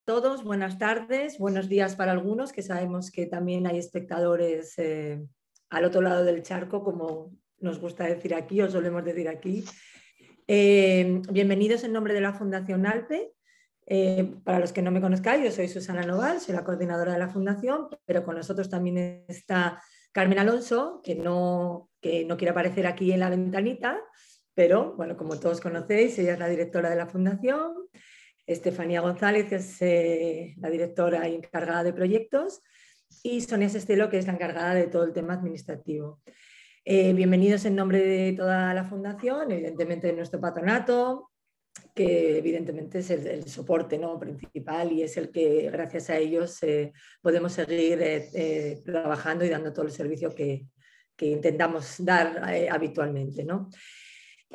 todos, buenas tardes, buenos días para algunos, que sabemos que también hay espectadores al otro lado del charco, como nos gusta decir aquí o solemos decir aquí. Bienvenidos en nombre de la Fundación ALPE. Para los que no me conozcáis, yo soy Susana Noval, soy la coordinadora de la Fundación, pero con nosotros también está Carmen Alonso, que no quiere aparecer aquí en la ventanita, pero bueno, como todos conocéis, ella es la directora de la Fundación. Estefanía González, que es la directora y encargada de proyectos, y Sonia Sestelo, que es la encargada de todo el tema administrativo. Bienvenidos en nombre de toda la Fundación, evidentemente de nuestro patronato, que evidentemente es el soporte, ¿no?, principal, y es el que gracias a ellos podemos seguir trabajando y dando todo el servicio que intentamos dar habitualmente, ¿no?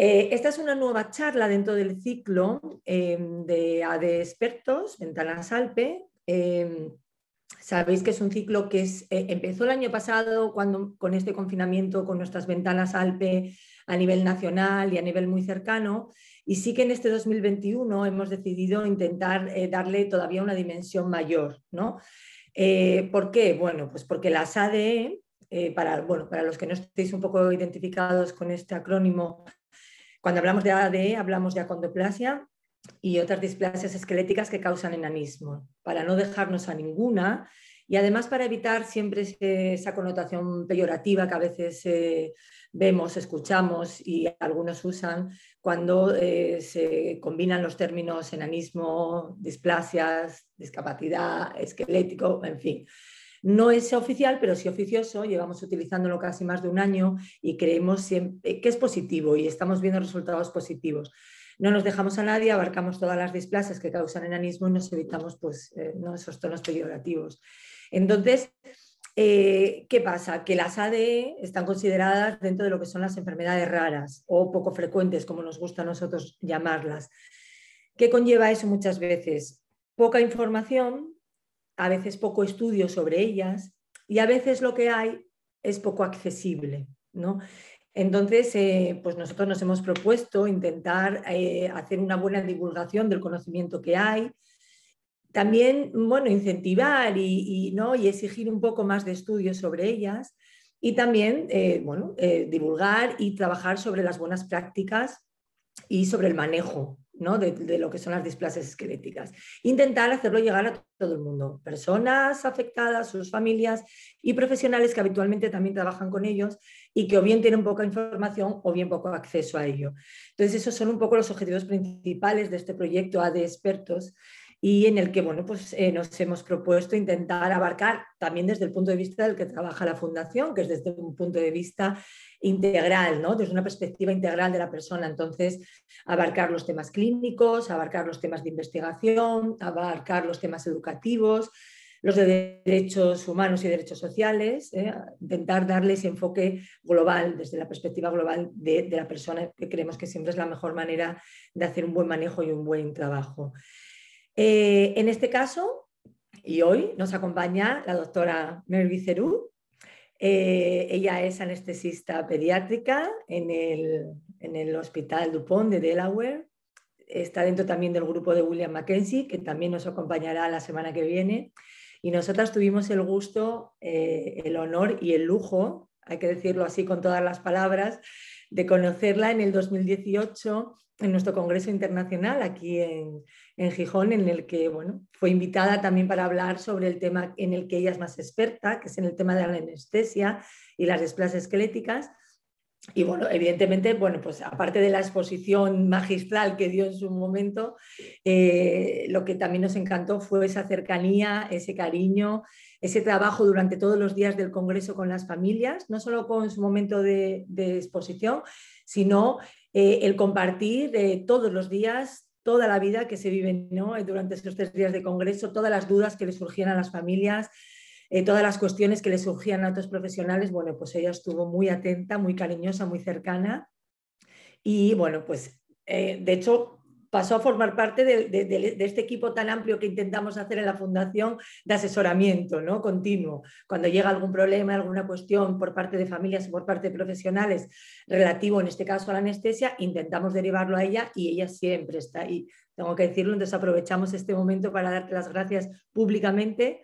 Esta es una nueva charla dentro del ciclo de Expertos, Ventanas ALPE. Sabéis que es un ciclo que empezó el año pasado con este confinamiento, con nuestras ventanas ALPE a nivel nacional y a nivel muy cercano, y sí que en este 2021 hemos decidido intentar darle todavía una dimensión mayor, ¿no? ¿Por qué? Bueno, pues porque las ADE, para los que no estéis un poco identificados con este acrónimo, cuando hablamos de ADE hablamos de acondroplasia y otras displasias esqueléticas que causan enanismo, para no dejarnos a ninguna y además para evitar siempre esa connotación peyorativa que a veces vemos, escuchamos y algunos usan cuando se combinan los términos enanismo, displasias, discapacidad, esquelético, en fin. No es oficial, pero sí oficioso, llevamos utilizándolo casi más de un año y creemos que es positivo y estamos viendo resultados positivos. No nos dejamos a nadie, abarcamos todas las displasias que causan enanismo y nos evitamos ¿no?, esos tonos peyorativos. Entonces, ¿qué pasa? Que las ADE están consideradas dentro de lo que son las enfermedades raras o poco frecuentes, como nos gusta a nosotros llamarlas. ¿Qué conlleva eso muchas veces? Poca información, a veces poco estudio sobre ellas y a veces lo que hay es poco accesible, ¿no? Entonces, pues nosotros nos hemos propuesto intentar hacer una buena divulgación del conocimiento que hay, también, bueno, incentivar ¿no?, y exigir un poco más de estudios sobre ellas y también, divulgar y trabajar sobre las buenas prácticas y sobre el manejo, ¿no?, de lo que son las displasias esqueléticas. Intentar hacerlo llegar a todo el mundo, personas afectadas, sus familias y profesionales que habitualmente también trabajan con ellos y que o bien tienen poca información o bien poco acceso a ello. Entonces, esos son un poco los objetivos principales de este proyecto AD Expertos, y en el que nos hemos propuesto intentar abarcar también desde el punto de vista del que trabaja la Fundación, que es desde un punto de vista integral, ¿no?, desde una perspectiva integral de la persona. Entonces, abarcar los temas clínicos, abarcar los temas de investigación, abarcar los temas educativos, los de derechos humanos y derechos sociales, intentar darle ese enfoque global, desde la perspectiva global de la persona, que creemos que siempre es la mejor manera de hacer un buen manejo y un buen trabajo. En este caso, y hoy nos acompaña la doctora Mervi Cerú. Ella es anestesista pediátrica en el Hospital DuPont de Delaware. Está dentro también del grupo de William Mackenzie, que también nos acompañará la semana que viene. Y nosotras tuvimos el gusto, el honor y el lujo, hay que decirlo así con todas las palabras, de conocerla en el 2018 en nuestro Congreso Internacional aquí en Gijón, en el que fue invitada también para hablar sobre el tema en el que ella es más experta, que es en el tema de la anestesia y las displasias esqueléticas. Y evidentemente, pues aparte de la exposición magistral que dio en su momento, lo que también nos encantó fue esa cercanía, ese cariño, ese trabajo durante todos los días del Congreso con las familias, no solo con su momento de exposición, sino el compartir todos los días, toda la vida que se vive, ¿no?, durante estos 3 días de Congreso, todas las dudas que le surgían a las familias, todas las cuestiones que le surgían a otros profesionales. Pues ella estuvo muy atenta, muy cariñosa, muy cercana y de hecho pasó a formar parte de este equipo tan amplio que intentamos hacer en la Fundación de asesoramiento, ¿no? Continuo. Cuando llega algún problema, alguna cuestión por parte de familias o por parte de profesionales relativo, en este caso a la anestesia, intentamos derivarlo a ella y ella siempre está ahí. Tengo que decirlo, entonces aprovechamos este momento para darte las gracias públicamente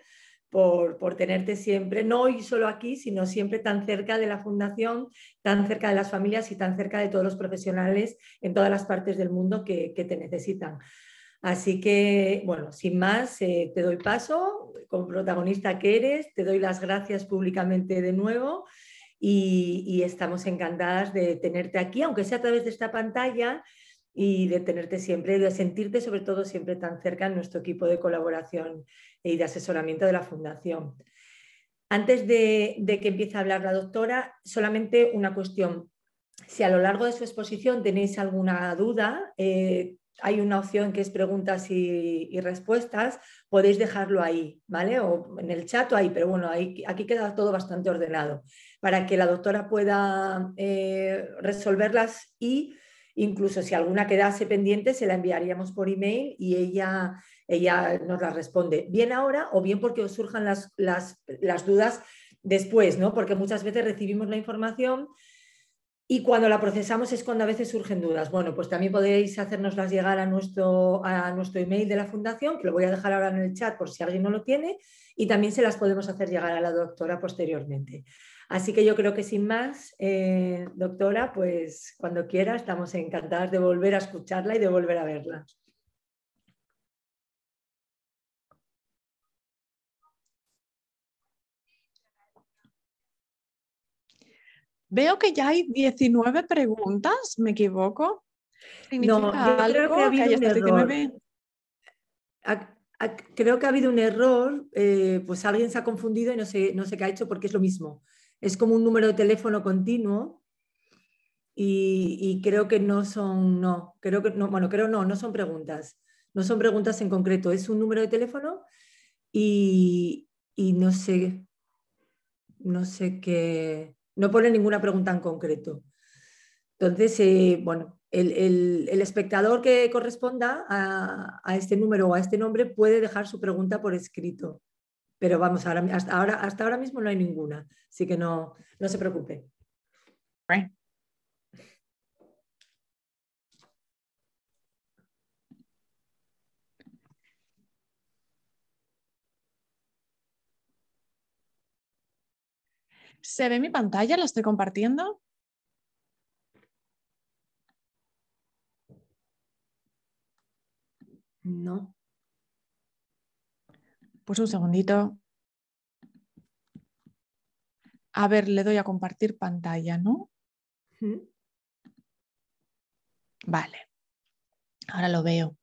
por tenerte siempre, no hoy solo aquí, sino siempre tan cerca de la Fundación, tan cerca de las familias y tan cerca de todos los profesionales en todas las partes del mundo que te necesitan. Así que, bueno, sin más, te doy paso, como protagonista que eres, te doy las gracias públicamente de nuevo y estamos encantadas de tenerte aquí, aunque sea a través de esta pantalla, y de tenerte siempre, de sentirte sobre todo siempre tan cerca en nuestro equipo de colaboración y de asesoramiento de la Fundación. Antes de que empiece a hablar la doctora, solamente una cuestión. Si a lo largo de su exposición tenéis alguna duda, hay una opción que es preguntas y respuestas, podéis dejarlo ahí, ¿vale? O en el chat o ahí, pero bueno, aquí queda todo bastante ordenado para que la doctora pueda resolverlas y incluso si alguna quedase pendiente se la enviaríamos por email y ella nos la responde, bien ahora o bien porque os surjan las dudas después, ¿no? Porque muchas veces recibimos la información y cuando la procesamos es cuando a veces surgen dudas. Bueno, pues también podéis hacérnoslas llegar a nuestro email de la Fundación, que lo voy a dejar ahora en el chat por si alguien no lo tiene, y también se las podemos hacer llegar a la doctora posteriormente. Así que yo creo que sin más, doctora, pues cuando quiera estamos encantadas de volver a escucharla y de volver a verla. Veo que ya hay 19 preguntas, ¿me equivoco? No, yo ¿Significa creo que ha algo que habido haya un estas error. 19? Creo que ha habido un error, pues alguien se ha confundido y no sé qué ha hecho porque es lo mismo. Es como un número de teléfono continuo y creo que no son, no, creo que no, bueno, creo no son preguntas. No son preguntas en concreto, es un número de teléfono y no sé qué, no pone ninguna pregunta en concreto. Entonces, bueno, el espectador que corresponda a este número o a este nombre puede dejar su pregunta por escrito. Pero vamos, hasta ahora mismo no hay ninguna, así que no se preocupe. ¿Se ve mi pantalla? ¿La estoy compartiendo? No. Pues un segundito. A ver, le doy a compartir pantalla, ¿no? Vale, ahora lo veo.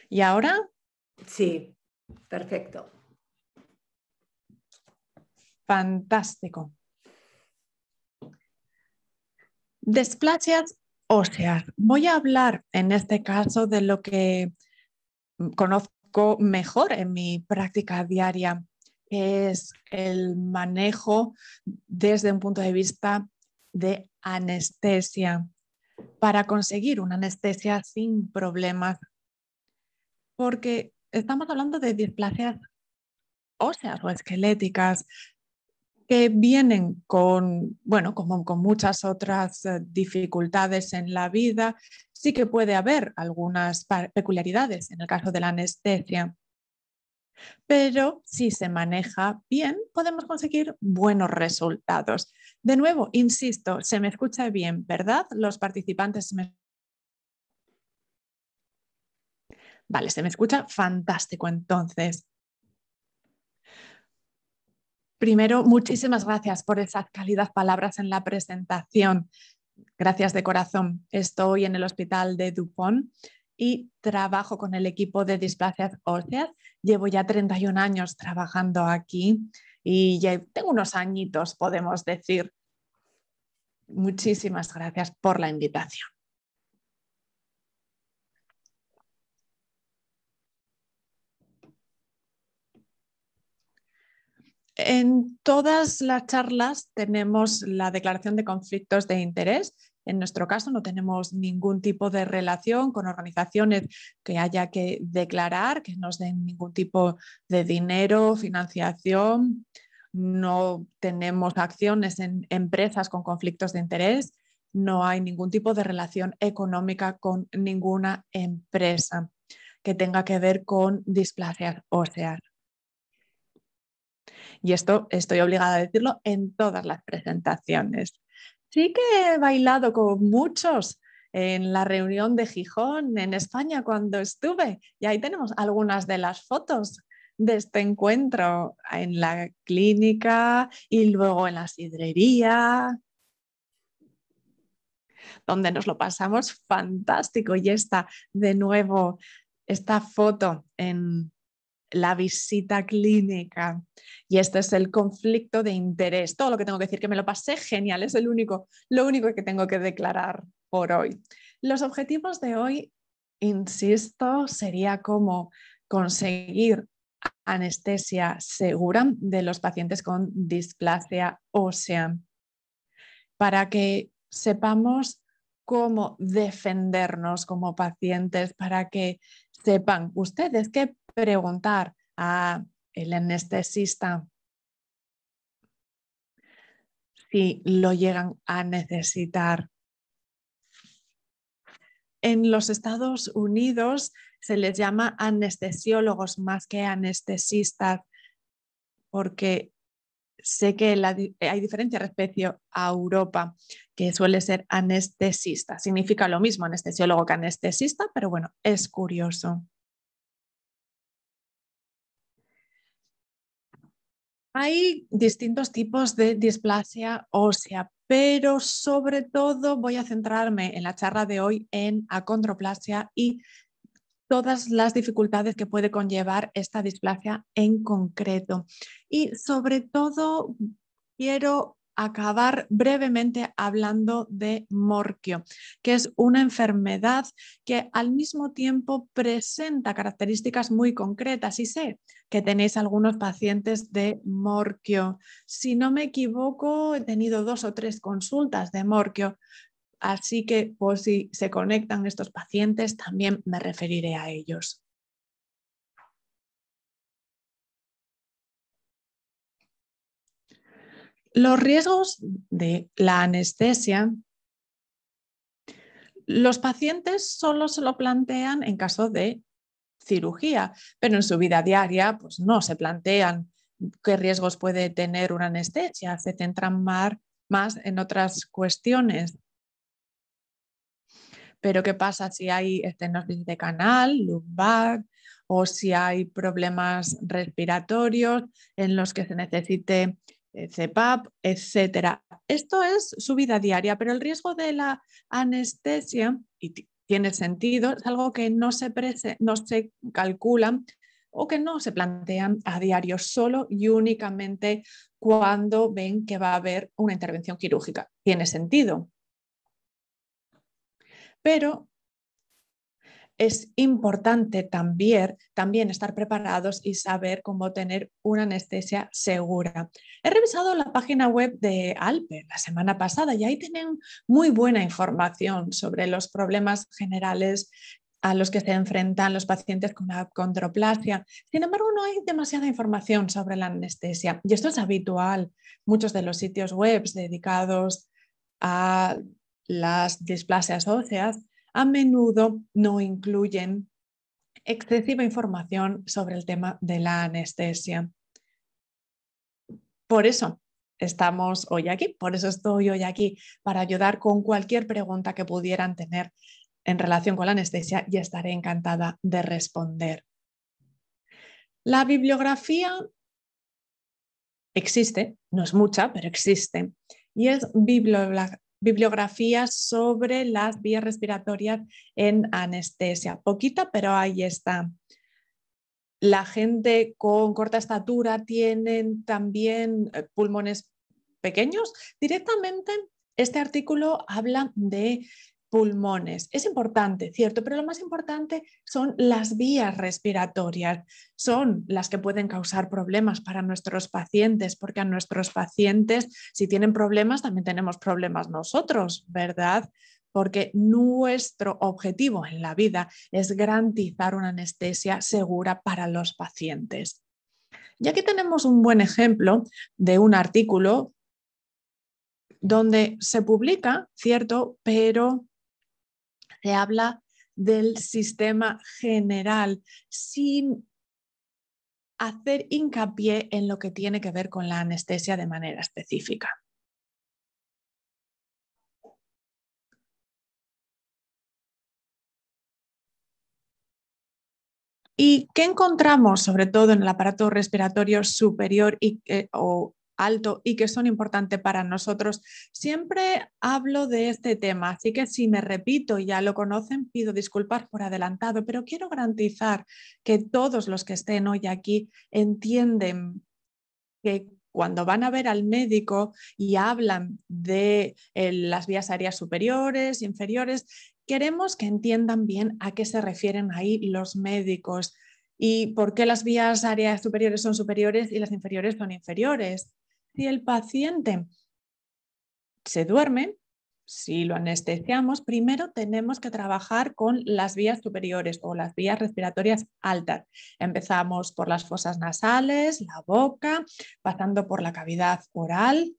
¿Y ahora? Sí, perfecto. Fantástico. Displasias óseas. Voy a hablar en este caso de lo que conozco mejor en mi práctica diaria, que es el manejo desde un punto de vista de anestesia, para conseguir una anestesia sin problemas, porque estamos hablando de displasias óseas o esqueléticas que vienen con, bueno, como con muchas otras dificultades en la vida. Sí que puede haber algunas peculiaridades en el caso de la anestesia, pero si se maneja bien, podemos conseguir buenos resultados. De nuevo, insisto, se me escucha bien, ¿verdad? Los participantes Vale, se me escucha fantástico entonces. Primero, muchísimas gracias por esas cálidas palabras en la presentación. Gracias de corazón. Estoy en el hospital de Dupont y trabajo con el equipo de displasias óseas. Llevo ya 31 años trabajando aquí y ya tengo unos añitos, podemos decir. Muchísimas gracias por la invitación. En todas las charlas tenemos la declaración de conflictos de interés, En nuestro caso no tenemos ningún tipo de relación con organizaciones que haya que declarar, que nos den ningún tipo de dinero, financiación. No tenemos acciones en empresas con conflictos de interés. No hay ningún tipo de relación económica con ninguna empresa que tenga que ver con displasias óseas. Y esto estoy obligada a decirlo en todas las presentaciones. Sí que he bailado con muchos en la reunión de Gijón, en España, cuando estuve. Y ahí tenemos algunas de las fotos de este encuentro en la clínica y luego en la sidrería, donde nos lo pasamos fantástico. Y está de nuevo esta foto en la visita clínica. Y este es el conflicto de interés. Todo lo que tengo que decir, que me lo pasé genial, es lo único que tengo que declarar por hoy. Los objetivos de hoy, insisto, sería como conseguir anestesia segura de los pacientes con displasia ósea, para que sepamos cómo defendernos como pacientes, para que sepan ustedes qué preguntar al anestesista si lo llegan a necesitar. En los Estados Unidos se les llama anestesiólogos más que anestesistas, porque sé que hay diferencia respecto a Europa, que suele ser anestesista. Significa lo mismo anestesiólogo que anestesista, pero bueno, es curioso. Hay distintos tipos de displasia ósea, pero sobre todo voy a centrarme en la charla de hoy en acondroplasia y todas las dificultades que puede conllevar esta displasia en concreto. Y sobre todo quiero acabar brevemente hablando de morquio, que es una enfermedad que al mismo tiempo presenta características muy concretas, y sé que tenéis algunos pacientes de morquio. Si no me equivoco, he tenido 2 o 3 consultas de morquio. Así que, por si se conectan estos pacientes, también me referiré a ellos. Los riesgos de la anestesia, los pacientes solo se lo plantean en caso de cirugía, pero en su vida diaria pues no se plantean qué riesgos puede tener una anestesia, se centran más en otras cuestiones. Pero ¿qué pasa si hay estenosis de canal, lumbar, o si hay problemas respiratorios en los que se necesite CPAP, etcétera? Esto es su vida diaria, pero el riesgo de la anestesia, y tiene sentido, es algo que no se calcula o que no se plantean a diario, solo y únicamente cuando ven que va a haber una intervención quirúrgica. Tiene sentido. Pero es importante también estar preparados y saber cómo tener una anestesia segura. He revisado la página web de ALPE la semana pasada y ahí tienen muy buena información sobre los problemas generales a los que se enfrentan los pacientes con acondroplasia. Sin embargo, no hay demasiada información sobre la anestesia y esto es habitual. Muchos de los sitios web dedicados a las displasias óseas a menudo no incluyen excesiva información sobre el tema de la anestesia. Por eso estamos hoy aquí, por eso estoy hoy aquí, para ayudar con cualquier pregunta que pudieran tener en relación con la anestesia y estaré encantada de responder. La bibliografía existe, no es mucha, pero existe, y es bibliografía sobre las vías respiratorias en anestesia. Poquita, pero ahí está. La gente con corta estatura tienen también pulmones pequeños. Directamente, este artículo habla de pulmones. Es importante, cierto, pero lo más importante son las vías respiratorias. Son las que pueden causar problemas para nuestros pacientes, porque a nuestros pacientes, si tienen problemas, también tenemos problemas nosotros, ¿verdad? Porque nuestro objetivo en la vida es garantizar una anestesia segura para los pacientes. Y aquí tenemos un buen ejemplo de un artículo donde se publica, cierto, pero se habla del sistema general sin hacer hincapié en lo que tiene que ver con la anestesia de manera específica. ¿Y qué encontramos sobre todo en el aparato respiratorio superior o alto y que son importantes para nosotros? Siempre hablo de este tema, así que si me repito y ya lo conocen, pido disculpas por adelantado, pero quiero garantizar que todos los que estén hoy aquí entienden que cuando van a ver al médico y hablan de las vías aéreas superiores, inferiores, queremos que entiendan bien a qué se refieren ahí los médicos y por qué las vías aéreas superiores son superiores y las inferiores son inferiores. Si el paciente se duerme, si lo anestesiamos, primero tenemos que trabajar con las vías superiores o las vías respiratorias altas. Empezamos por las fosas nasales, la boca, pasando por la cavidad oral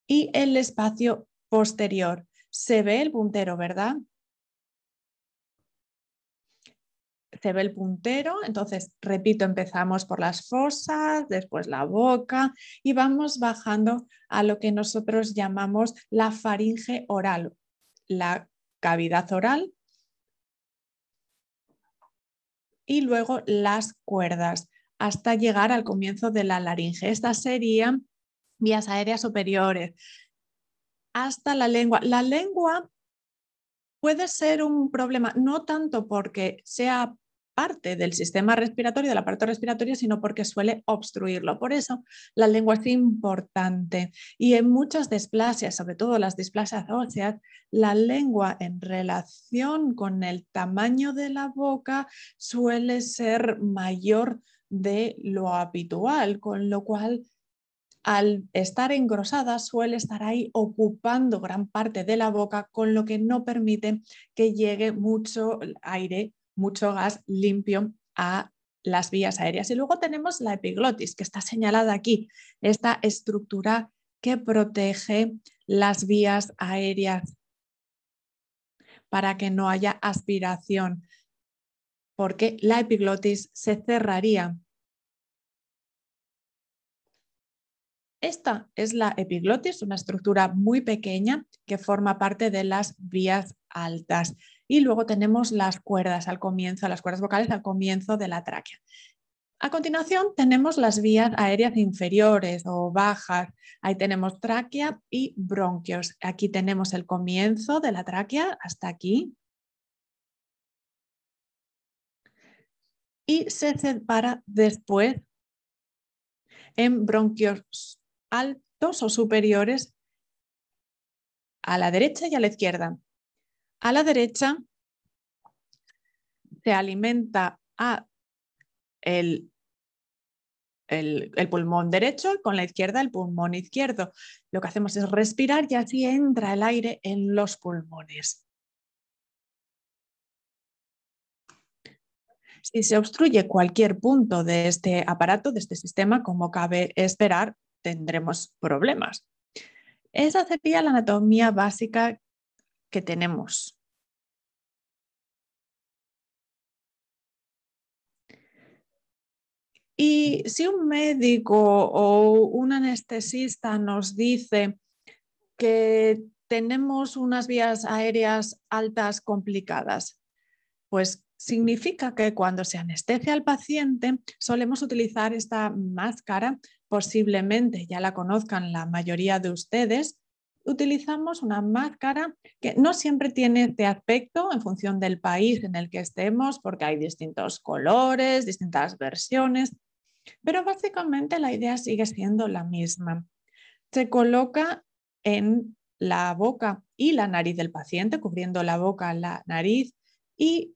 y el espacio posterior. Se ve el puntero, ¿verdad? Se ve el puntero, entonces, repito, empezamos por las fosas, después la boca y vamos bajando a lo que nosotros llamamos la faringe oral, la cavidad oral y luego las cuerdas hasta llegar al comienzo de la laringe. Estas serían vías aéreas superiores hasta la lengua. La lengua puede ser un problema, no tanto porque sea parte del sistema respiratorio, del aparato respiratorio, sino porque suele obstruirlo. Por eso la lengua es importante y en muchas displasias, sobre todo las displasias óseas, la lengua en relación con el tamaño de la boca suele ser mayor de lo habitual, con lo cual al estar engrosada suele estar ahí ocupando gran parte de la boca, con lo que no permite que llegue mucho aire, mucho gas limpio a las vías aéreas. Y luego tenemos la epiglotis, que está señalada aquí, esta estructura que protege las vías aéreas para que no haya aspiración, porque la epiglotis se cerraría. Esta es la epiglotis, una estructura muy pequeña que forma parte de las vías altas. Y luego tenemos las cuerdas al comienzo, las cuerdas vocales al comienzo de la tráquea. A continuación tenemos las vías aéreas inferiores o bajas. Ahí tenemos tráquea y bronquios. Aquí tenemos el comienzo de la tráquea hasta aquí. Y se separa después en bronquios altos o superiores a la derecha y a la izquierda. A la derecha se alimenta a el pulmón derecho y con la izquierda el pulmón izquierdo. Lo que hacemos es respirar y así entra el aire en los pulmones. Si se obstruye cualquier punto de este aparato, de este sistema, como cabe esperar, tendremos problemas. Esa sería la anatomía básica que tenemos. Y si un médico o un anestesista nos dice que tenemos unas vías aéreas altas complicadas, pues significa que cuando se anestesia al paciente solemos utilizar esta máscara, posiblemente ya la conozcan la mayoría de ustedes. Utilizamos una máscara que no siempre tiene este aspecto en función del país en el que estemos, porque hay distintos colores, distintas versiones, pero básicamente la idea sigue siendo la misma. Se coloca en la boca y la nariz del paciente, cubriendo la boca, la nariz, y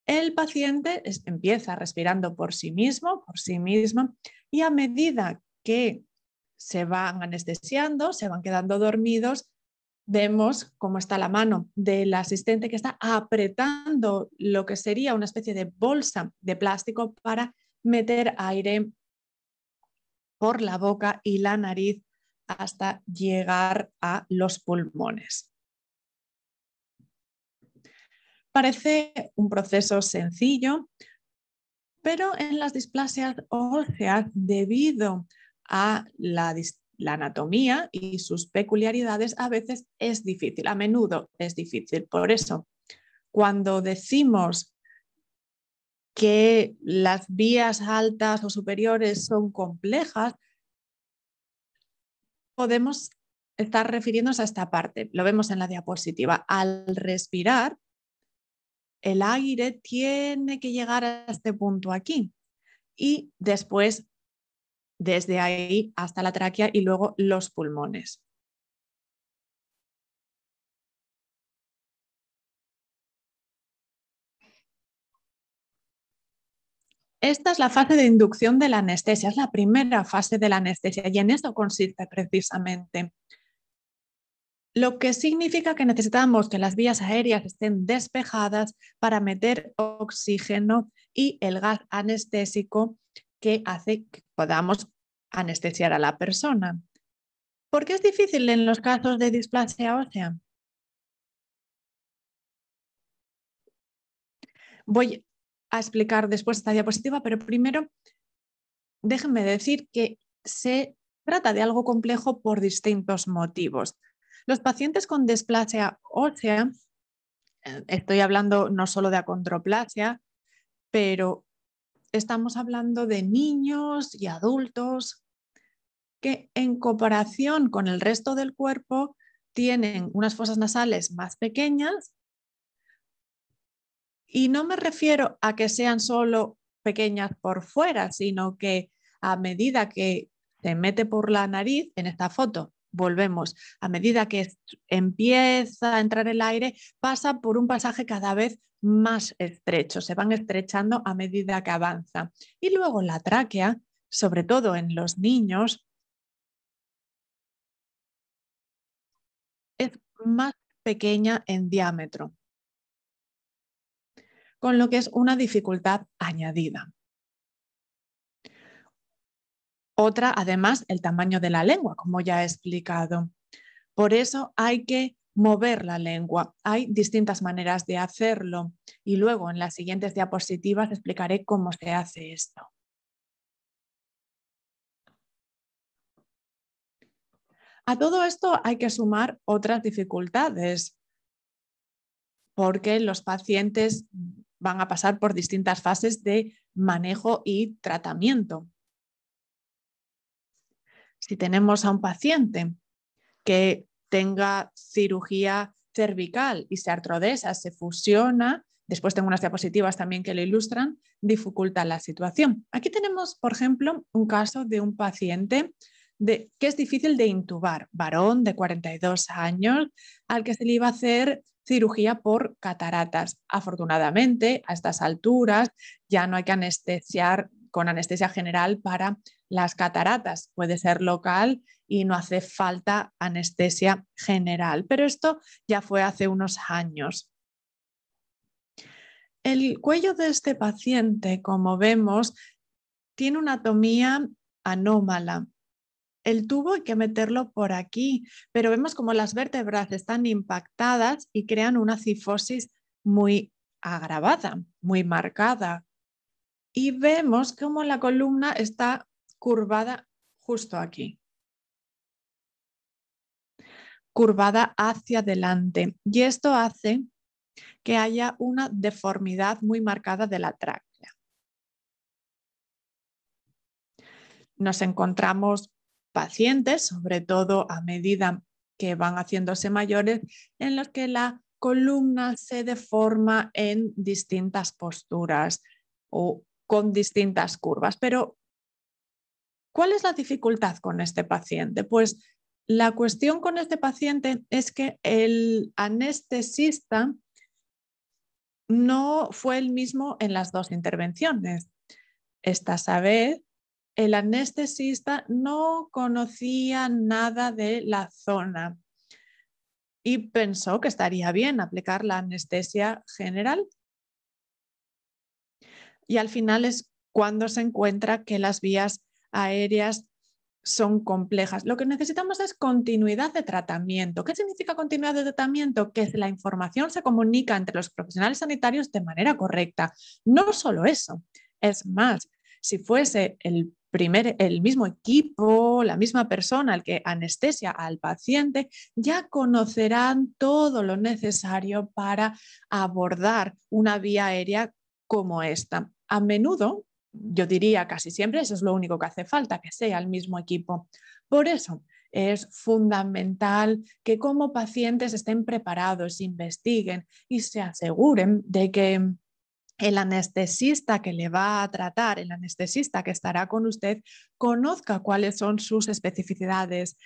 el paciente empieza respirando por sí mismo, por sí misma, y a medida que se van anestesiando, se van quedando dormidos, vemos cómo está la mano del asistente que está apretando lo que sería una especie de bolsa de plástico para meter aire por la boca y la nariz hasta llegar a los pulmones. Parece un proceso sencillo, pero en las displasias óseas, debido a la anatomía y sus peculiaridades, a veces es difícil, a menudo es difícil. Por eso, cuando decimos que las vías altas o superiores son complejas, podemos estar refiriéndonos a esta parte. Lo vemos en la diapositiva. Al respirar, el aire tiene que llegar a este punto aquí y después desde ahí hasta la tráquea y luego los pulmones. Esta es la fase de inducción de la anestesia, es la primera fase de la anestesia y en eso consiste precisamente. Lo que significa que necesitamos que las vías aéreas estén despejadas para meter oxígeno y el gas anestésico que hace que podamos anestesiar a la persona. ¿Por qué es difícil en los casos de displasia ósea? Voy a explicar después esta diapositiva, pero primero déjenme decir que se trata de algo complejo por distintos motivos. Los pacientes con displasia ósea, estoy hablando no solo de acondroplasia, pero estamos hablando de niños y adultos que en comparación con el resto del cuerpo tienen unas fosas nasales más pequeñas. Y no me refiero a que sean solo pequeñas por fuera, sino que a medida que se mete por la nariz, en esta foto, volvemos, a medida que empieza a entrar el aire, pasa por un pasaje cada vez más estrecho, se van estrechando a medida que avanza. Y luego la tráquea, sobre todo en los niños, es más pequeña en diámetro, con lo que es una dificultad añadida. Otra, además, el tamaño de la lengua, como ya he explicado. Por eso hay que mover la lengua. Hay distintas maneras de hacerlo y luego en las siguientes diapositivas explicaré cómo se hace esto. A todo esto hay que sumar otras dificultades porque los pacientes van a pasar por distintas fases de manejo y tratamiento. Si tenemos a un paciente que tenga cirugía cervical y se artrodesa, se fusiona, después tengo unas diapositivas también que lo ilustran, dificulta la situación. Aquí tenemos, por ejemplo, un caso de un paciente que es difícil de intubar, varón de 42 años, al que se le iba a hacer cirugía por cataratas. Afortunadamente, a estas alturas ya no hay que anestesiar con anestesia general para las cataratas, puede ser local y no hace falta anestesia general, pero esto ya fue hace unos años. El cuello de este paciente, como vemos, tiene una anatomía anómala. El tubo hay que meterlo por aquí, pero vemos como las vértebras están impactadas y crean una cifosis muy agravada, muy marcada. Y vemos cómo la columna está curvada justo aquí, curvada hacia adelante. Y esto hace que haya una deformidad muy marcada de la tráquea. Nos encontramos pacientes, sobre todo a medida que van haciéndose mayores, en los que la columna se deforma en distintas posturas o con distintas curvas. Pero, ¿cuál es la dificultad con este paciente? Pues La cuestión con este paciente es que el anestesista no fue el mismo en las dos intervenciones. Esta vez, el anestesista no conocía nada de la zona y pensó que estaría bien aplicar la anestesia general. Y al final es cuando se encuentra que las vías aéreas son complejas. Lo que necesitamos es continuidad de tratamiento. ¿Qué significa continuidad de tratamiento? Que la información se comunica entre los profesionales sanitarios de manera correcta. No solo eso, es más, si fuese el mismo equipo, la misma persona el que anestesia al paciente, ya conocerán todo lo necesario para abordar una vía aérea como esta. A menudo, yo diría casi siempre, eso es lo único que hace falta, que sea el mismo equipo. Por eso es fundamental que como pacientes estén preparados, investiguen y se aseguren de que el anestesista que le va a tratar, el anestesista que estará con usted, conozca cuáles son sus especificidades.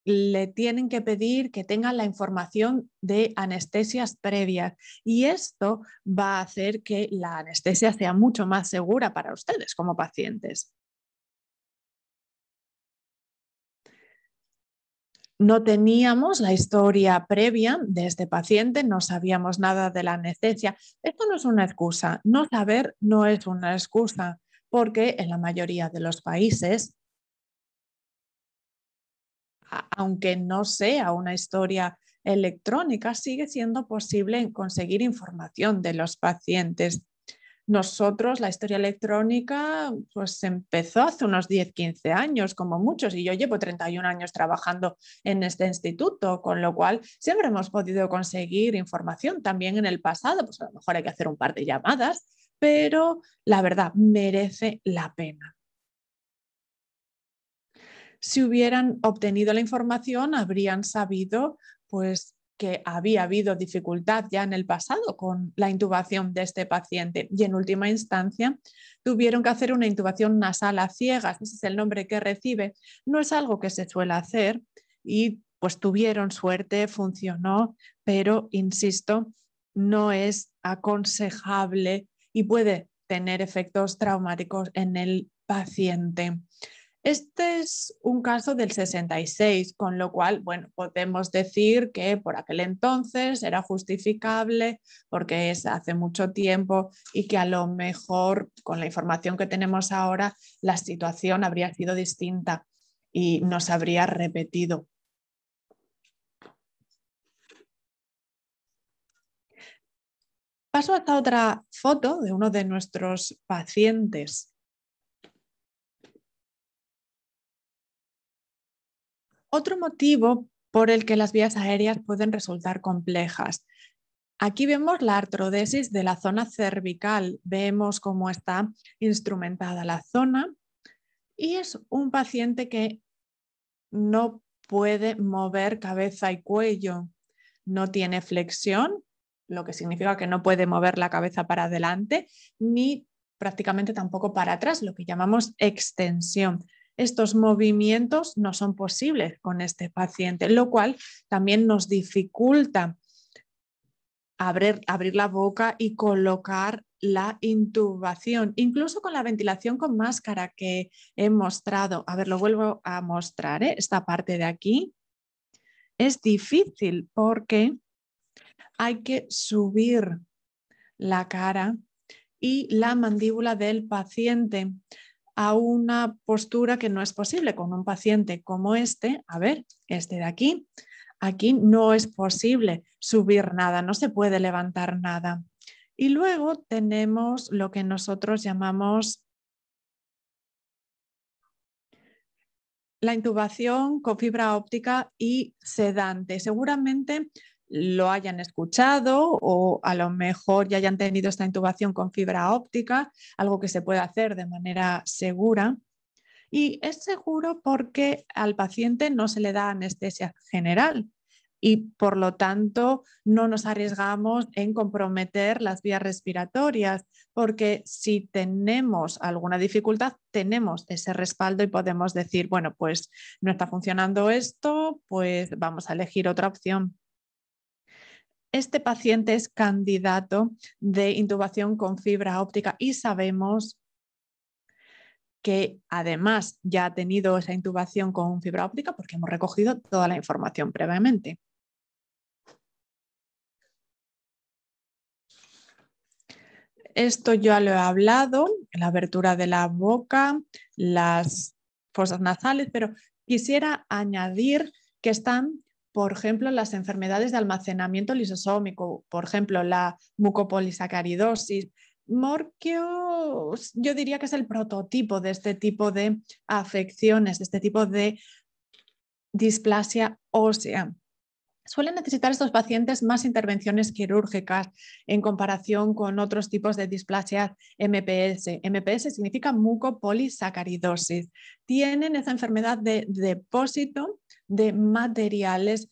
Le tienen que pedir que tengan la información de anestesias previas y esto va a hacer que la anestesia sea mucho más segura para ustedes como pacientes. No teníamos la historia previa de este paciente, no sabíamos nada de la anestesia. Esto no es una excusa, no saber no es una excusa, porque en la mayoría de los países, aunque no sea una historia electrónica, sigue siendo posible conseguir información de los pacientes. Nosotros, la historia electrónica, pues empezó hace unos 10, 15 años, como muchos, y yo llevo 31 años trabajando en este instituto, con lo cual siempre hemos podido conseguir información. También en el pasado, pues a lo mejor hay que hacer un par de llamadas, pero la verdad merece la pena. Si hubieran obtenido la información, habrían sabido, pues, que había habido dificultad ya en el pasado con la intubación de este paciente y en última instancia tuvieron que hacer una intubación nasal a ciegas, ese es el nombre que recibe, no es algo que se suele hacer y pues tuvieron suerte, funcionó, pero insisto, no es aconsejable y puede tener efectos traumáticos en el paciente. Este es un caso del 66, con lo cual, bueno, podemos decir que por aquel entonces era justificable porque es hace mucho tiempo y que a lo mejor con la información que tenemos ahora la situación habría sido distinta y no se habría repetido. Paso a esta otra foto de uno de nuestros pacientes. Otro motivo por el que las vías aéreas pueden resultar complejas. Aquí vemos la artrodesis de la zona cervical, vemos cómo está instrumentada la zona y es un paciente que no puede mover cabeza y cuello, no tiene flexión, lo que significa que no puede mover la cabeza para adelante ni prácticamente tampoco para atrás, lo que llamamos extensión. Estos movimientos no son posibles con este paciente, lo cual también nos dificulta abrir la boca y colocar la intubación, incluso con la ventilación con máscara que he mostrado. A ver, lo vuelvo a mostrar, ¿eh? Esta parte de aquí es difícil porque hay que subir la cara y la mandíbula del paciente a una postura que no es posible con un paciente como este. A ver, este de aquí. Aquí no es posible subir nada, no se puede levantar nada. Y luego tenemos lo que nosotros llamamos la intubación con fibra óptica y sedante. Seguramente lo hayan escuchado o a lo mejor ya hayan tenido esta intubación con fibra óptica, algo que se puede hacer de manera segura. Y es seguro porque al paciente no se le da anestesia general. y por lo tanto no nos arriesgamos en comprometer las vías respiratorias, porque si tenemos alguna dificultad, tenemos ese respaldo y podemos decir, bueno, pues no está funcionando esto, pues vamos a elegir otra opción. Este paciente es candidato de intubación con fibra óptica y sabemos que además ya ha tenido esa intubación con fibra óptica porque hemos recogido toda la información previamente. Esto ya lo he hablado, la abertura de la boca, las fosas nasales, pero quisiera añadir que están, por ejemplo, las enfermedades de almacenamiento lisosómico, por ejemplo, la mucopolisacaridosis. Morquio, yo diría que es el prototipo de este tipo de afecciones, de este tipo de displasia ósea. Suelen necesitar estos pacientes más intervenciones quirúrgicas en comparación con otros tipos de displasias MPS. MPS significa mucopolisacaridosis. Tienen esa enfermedad de depósito de materiales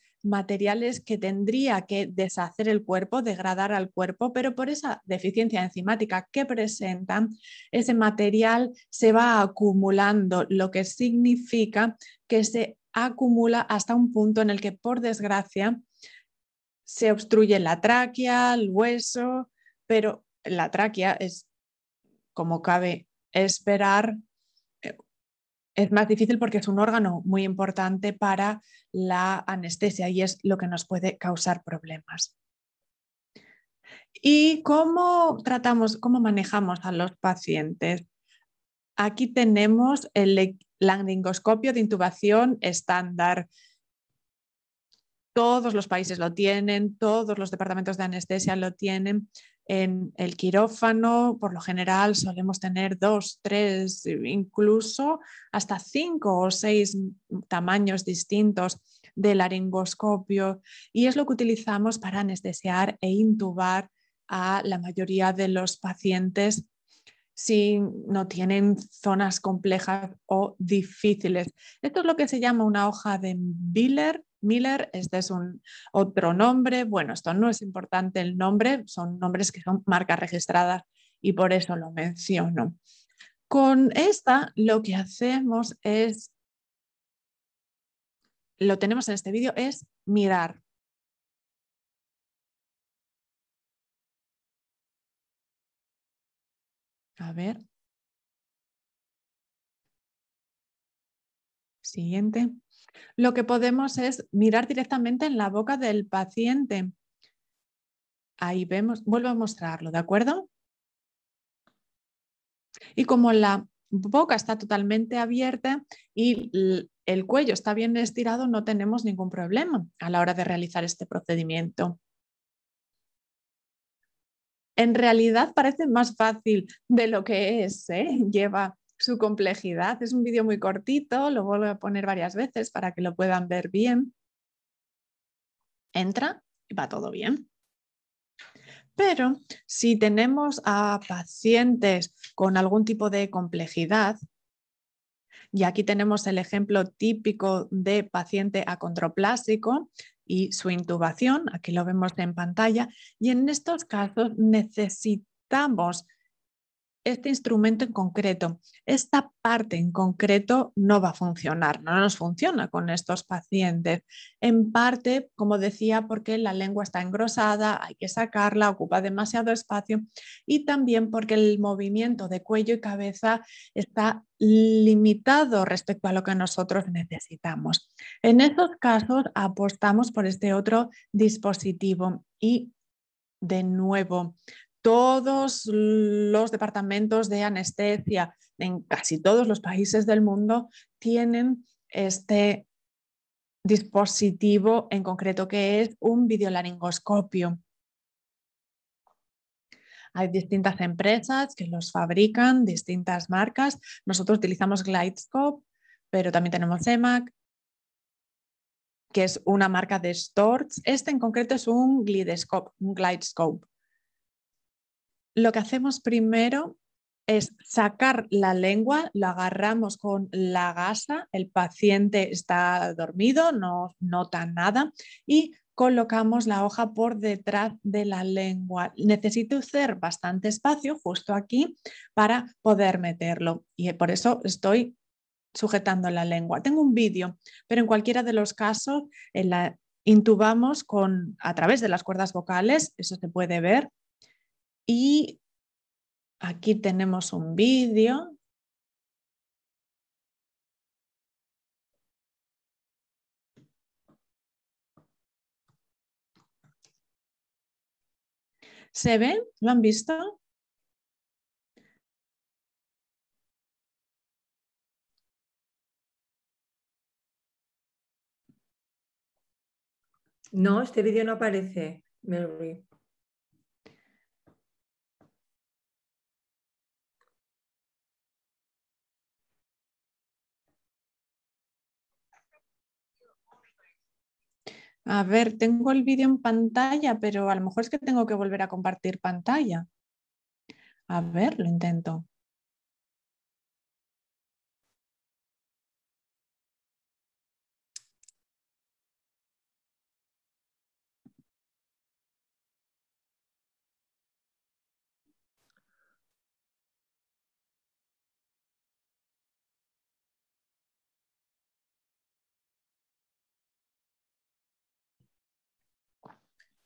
que tendría que deshacer el cuerpo, degradar al cuerpo, pero por esa deficiencia enzimática que presentan, ese material se va acumulando, lo que significa que se acumula hasta un punto en el que, por desgracia, se obstruye la tráquea, el hueso, pero la tráquea es, como cabe esperar, es más difícil porque es un órgano muy importante para la anestesia y es lo que nos puede causar problemas. ¿Y cómo tratamos, cómo manejamos a los pacientes? Aquí tenemos el laringoscopio de intubación estándar. Todos los países lo tienen, todos los departamentos de anestesia lo tienen. En el quirófano, por lo general, solemos tener 2, 3, incluso hasta 5 o 6 tamaños distintos de laringoscopio y es lo que utilizamos para anestesiar e intubar a la mayoría de los pacientes si no tienen zonas complejas o difíciles. Esto es lo que se llama una hoja de Miller, este es otro nombre. Bueno, esto no es importante el nombre, son nombres que son marcas registradas y por eso lo menciono. Con esta lo que hacemos es, lo tenemos en este vídeo, es mirar. A ver. Siguiente. Lo que podemos es mirar directamente en la boca del paciente. Ahí vemos, vuelvo a mostrarlo, ¿de acuerdo? Y como la boca está totalmente abierta y el cuello está bien estirado, no tenemos ningún problema a la hora de realizar este procedimiento. En realidad parece más fácil de lo que es, ¿eh? Lleva su complejidad. Es un vídeo muy cortito, lo vuelvo a poner varias veces para que lo puedan ver bien. Entra y va todo bien. Pero si tenemos a pacientes con algún tipo de complejidad, y aquí tenemos el ejemplo típico de paciente acondroplásico y su intubación, aquí lo vemos en pantalla, y en estos casos necesitamos este instrumento en concreto. Esta parte en concreto no va a funcionar, no nos funciona con estos pacientes. En parte, como decía, porque la lengua está engrosada, hay que sacarla, ocupa demasiado espacio y también porque el movimiento de cuello y cabeza está limitado respecto a lo que nosotros necesitamos. En estos casos apostamos por este otro dispositivo y de nuevo, todos los departamentos de anestesia en casi todos los países del mundo tienen este dispositivo en concreto que es un videolaringoscopio. Hay distintas empresas que los fabrican, distintas marcas. Nosotros utilizamos GlideScope, pero también tenemos EMAC, que es una marca de Storz. Este en concreto es un GlideScope. Lo que hacemos primero es sacar la lengua, la agarramos con la gasa, el paciente está dormido, no nota nada y colocamos la hoja por detrás de la lengua. Necesito hacer bastante espacio justo aquí para poder meterlo y por eso estoy sujetando la lengua. Tengo un vídeo, pero en cualquiera de los casos intubamos a través de las cuerdas vocales, eso se puede ver. Y aquí tenemos un vídeo. ¿Se ve? ¿Lo han visto? No, este vídeo no aparece, Mary. A ver, tengo el vídeo en pantalla, pero a lo mejor es que tengo que volver a compartir pantalla. A ver, lo intento.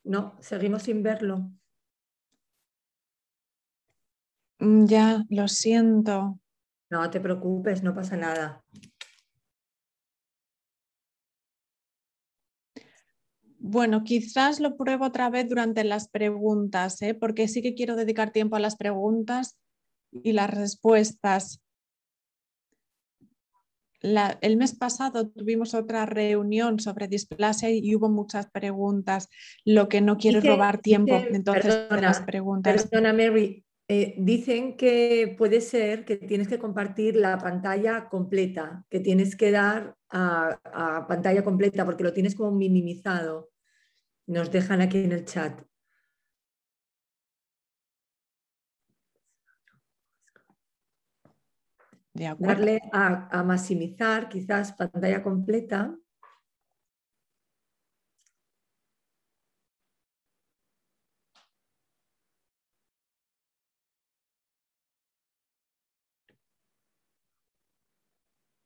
No, seguimos sin verlo. Ya, lo siento. No te preocupes, no pasa nada. Bueno, quizás lo pruebo otra vez durante las preguntas, ¿eh? Porque sí que quiero dedicar tiempo a las preguntas y las respuestas. El mes pasado tuvimos otra reunión sobre displasia y hubo muchas preguntas. Lo que no quiero es robar tiempo entonces de las preguntas. Perdona, Mary. Dicen que puede ser que tienes que compartir la pantalla completa, que tienes que dar a pantalla completa porque lo tienes como minimizado. Nos dejan aquí en el chat. De acuerdo. Darle a maximizar, quizás pantalla completa.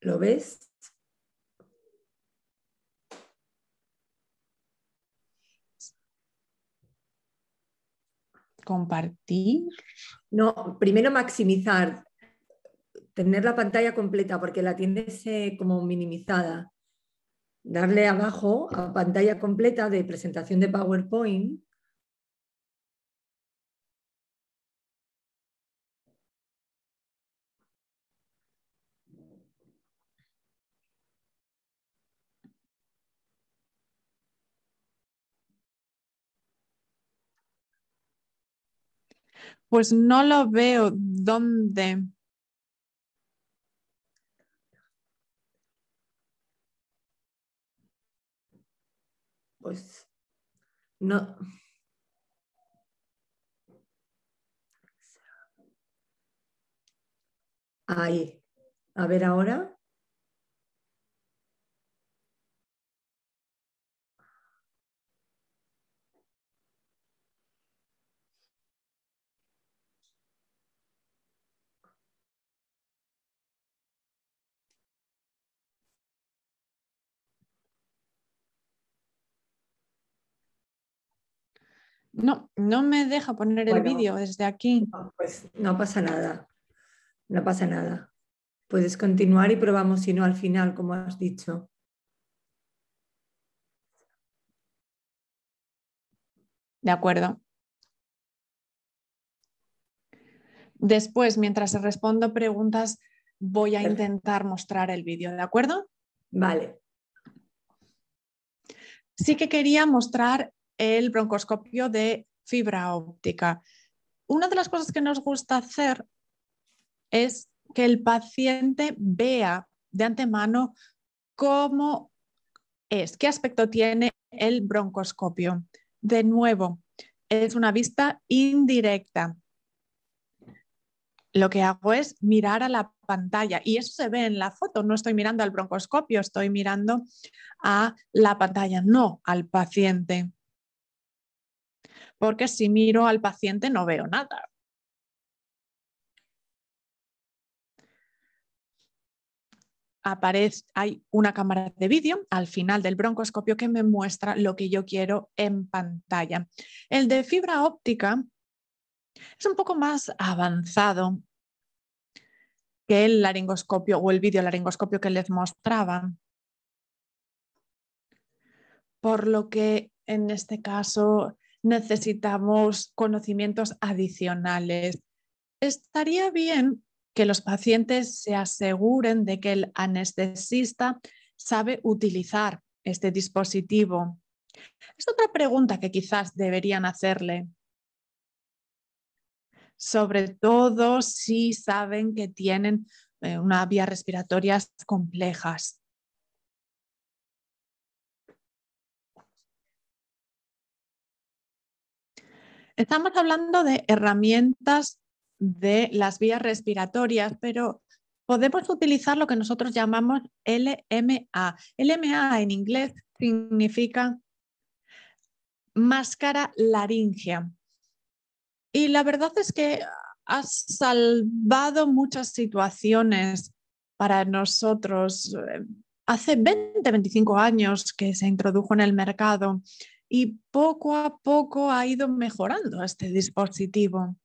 ¿Lo ves? Compartir. No, primero maximizar, tener la pantalla completa porque la tienes como minimizada. Darle abajo a pantalla completa de presentación de PowerPoint. Pues no lo veo. ¿Dónde? Pues no. Ahí. A ver ahora. No, no me deja poner el Bueno, vídeo desde aquí. pues no pasa nada. No pasa nada. Puedes continuar y probamos si no al final, como has dicho. De acuerdo. Después, mientras respondo preguntas, voy a intentar mostrar el vídeo, ¿de acuerdo? Vale. Sí que quería mostrar el broncoscopio de fibra óptica. Una de las cosas que nos gusta hacer es que el paciente vea de antemano cómo es, qué aspecto tiene el broncoscopio. De nuevo, es una vista indirecta. lo que hago es mirar a la pantalla y eso se ve en la foto. No estoy mirando al broncoscopio, estoy mirando a la pantalla, no al paciente. Porque si miro al paciente no veo nada. Hay una cámara de vídeo al final del broncoscopio que me muestra lo que yo quiero en pantalla. El de fibra óptica es un poco más avanzado que el laringoscopio o el videolaringoscopio que les mostraba, por lo que en este caso necesitamos conocimientos adicionales. Estaría bien que los pacientes se aseguren de que el anestesista sabe utilizar este dispositivo. Es otra pregunta que quizás deberían hacerle, sobre todo si saben que tienen unas vías respiratorias complejas. Estamos hablando de herramientas de las vías respiratorias, pero podemos utilizar lo que nosotros llamamos LMA. LMA en inglés significa máscara laringea. Y la verdad es que ha salvado muchas situaciones para nosotros. Hace 20, 25 años que se introdujo en el mercado y poco a poco ha ido mejorando este dispositivo.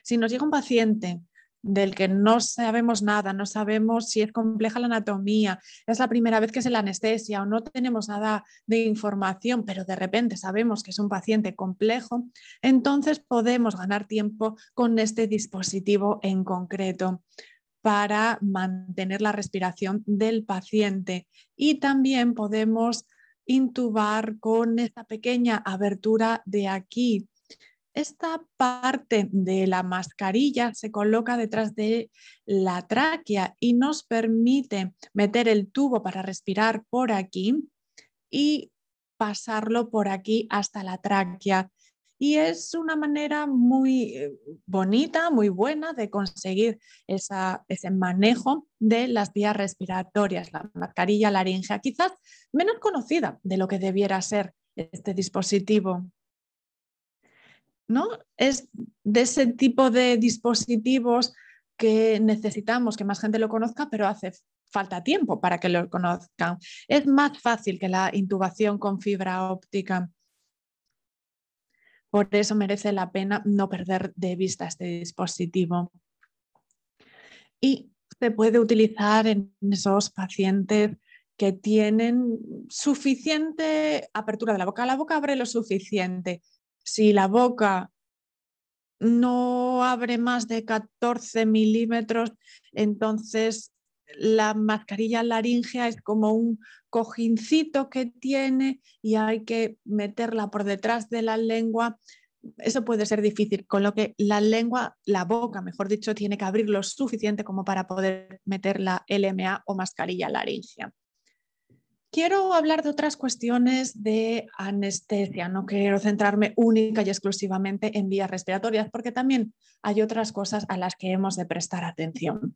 Si nos llega un paciente del que no sabemos nada, no sabemos si es compleja la anatomía, es la primera vez que se la anestesia o no tenemos nada de información, pero de repente sabemos que es un paciente complejo, entonces podemos ganar tiempo con este dispositivo en concreto para mantener la respiración del paciente y también podemos intubar con esta pequeña abertura de aquí. Esta parte de la mascarilla se coloca detrás de la tráquea y nos permite meter el tubo para respirar por aquí y pasarlo por aquí hasta la tráquea. Y es una manera muy bonita, muy buena de conseguir ese manejo de las vías respiratorias, la mascarilla laringea, quizás menos conocida de lo que debiera ser este dispositivo. ¿No? Es de ese tipo de dispositivos que necesitamos que más gente lo conozca, pero hace falta tiempo para que lo conozcan. Es más fácil que la intubación con fibra óptica. Por eso merece la pena no perder de vista este dispositivo. Y se puede utilizar en esos pacientes que tienen suficiente apertura de la boca. La boca abre lo suficiente. Si la boca no abre más de 14 milímetros, entonces la mascarilla laringea es como un cojincito que tiene y hay que meterla por detrás de la lengua. Eso puede ser difícil, con lo que la boca, mejor dicho, tiene que abrir lo suficiente como para poder meter la LMA o mascarilla laringea. Quiero hablar de otras cuestiones de anestesia, no quiero centrarme única y exclusivamente en vías respiratorias, porque también hay otras cosas a las que hemos de prestar atención.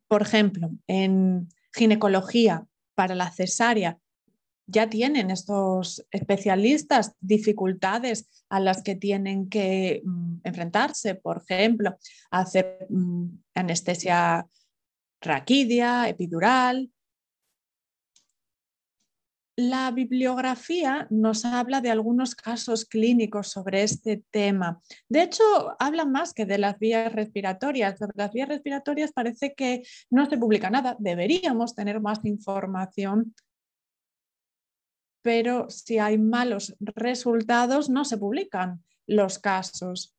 Por ejemplo, en ginecología para la cesárea ya tienen estos especialistas dificultades a las que tienen que enfrentarse, por ejemplo, hacer anestesia raquidia, epidural. La bibliografía nos habla de algunos casos clínicos sobre este tema. De hecho, habla más que de las vías respiratorias. Sobre las vías respiratorias parece que no se publica nada. Deberíamos tener más información, pero si hay malos resultados, no se publican los casos.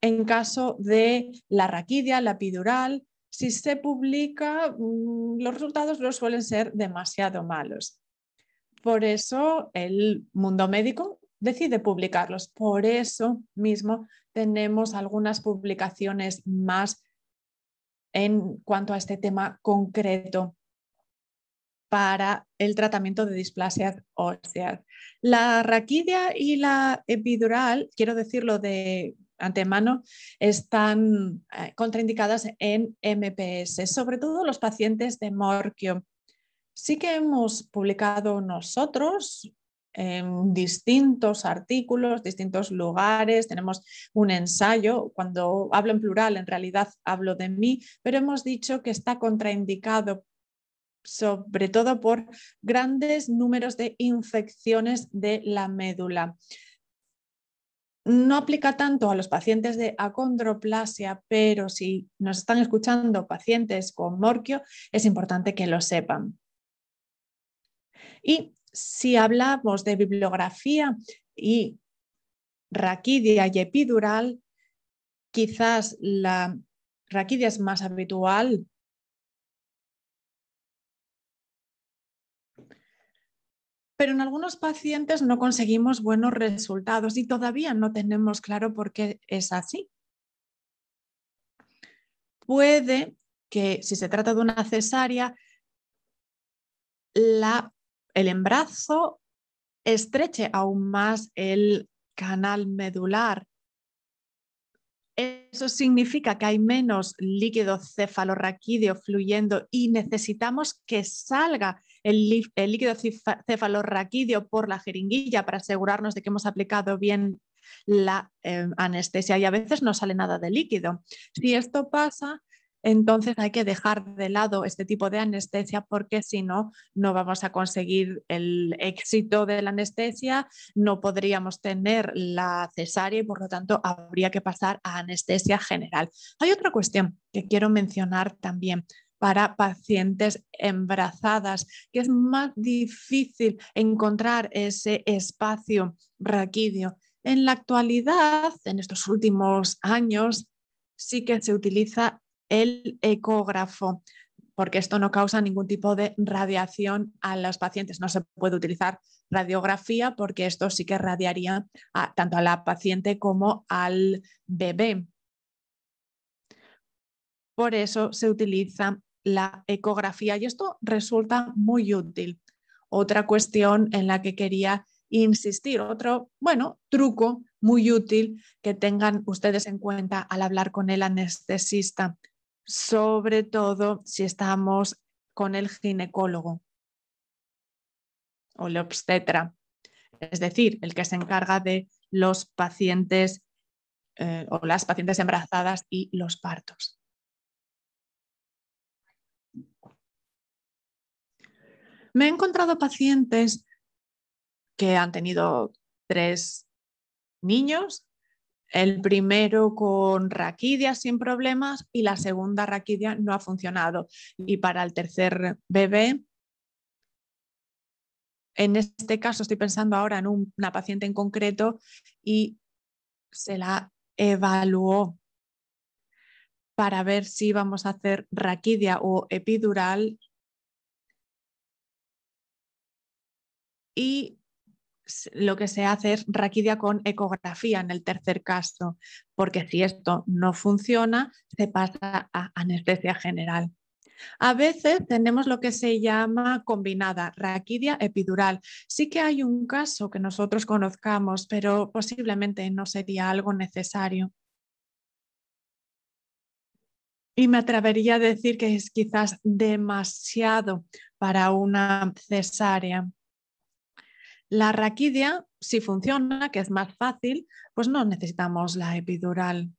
En caso de la raquidia, la epidural, si se publica, los resultados no suelen ser demasiado malos. Por eso el mundo médico decide publicarlos. Por eso mismo tenemos algunas publicaciones más en cuanto a este tema concreto para el tratamiento de displasias óseas. La raquidia y la epidural, quiero decirlo de antemano, están contraindicadas en MPS, sobre todo los pacientes de Morquio. Sí que hemos publicado nosotros en distintos artículos, distintos lugares, tenemos un ensayo, cuando hablo en plural en realidad hablo de mí, pero hemos dicho que está contraindicado sobre todo por grandes números de infecciones de la médula. No aplica tanto a los pacientes de acondroplasia, pero si nos están escuchando pacientes con Morquio, es importante que lo sepan. Y si hablamos de bibliografía y raquidia y epidural, quizás la raquidia es más habitual, pero en algunos pacientes no conseguimos buenos resultados y todavía no tenemos claro por qué es así. Puede que si se trata de una cesárea, el embarazo estreche aún más el canal medular. Eso significa que hay menos líquido cefalorraquídeo fluyendo y necesitamos que salga el líquido cefalorraquídeo por la jeringuilla para asegurarnos de que hemos aplicado bien la anestesia y a veces no sale nada de líquido. Si esto pasa, entonces hay que dejar de lado este tipo de anestesia porque si no, no vamos a conseguir el éxito de la anestesia, no podríamos tener la cesárea y por lo tanto habría que pasar a anestesia general. Hay otra cuestión que quiero mencionar también para pacientes embarazadas, que es más difícil encontrar ese espacio raquídeo. En la actualidad, en estos últimos años, sí que se utiliza el ecógrafo, porque esto no causa ningún tipo de radiación a los pacientes. No se puede utilizar radiografía porque esto sí que radiaría tanto a la paciente como al bebé. Por eso se utiliza la ecografía y esto resulta muy útil. Otra cuestión en la que quería insistir, otro, truco muy útil que tengan ustedes en cuenta al hablar con el anestesista, sobre todo si estamos con el ginecólogo o el obstetra, es decir, el que se encarga de los pacientes o las pacientes embarazadas y los partos. Me he encontrado pacientes que han tenido 3 niños, el primero con raquidia sin problemas y la segunda raquidia no ha funcionado. Y para el tercer bebé, en este caso estoy pensando ahora en una paciente en concreto y se la evaluó para ver si íbamos a hacer raquidia o epidural y lo que se hace es raquidia con ecografía en el tercer caso, porque si esto no funciona, se pasa a anestesia general. A veces tenemos lo que se llama combinada, raquidia epidural. Sí que hay un caso que nosotros conozcamos, pero posiblemente no sería algo necesario. Y me atrevería a decir que es quizás demasiado para una cesárea. La raquidia, si funciona, que es más fácil, pues no necesitamos la epidural.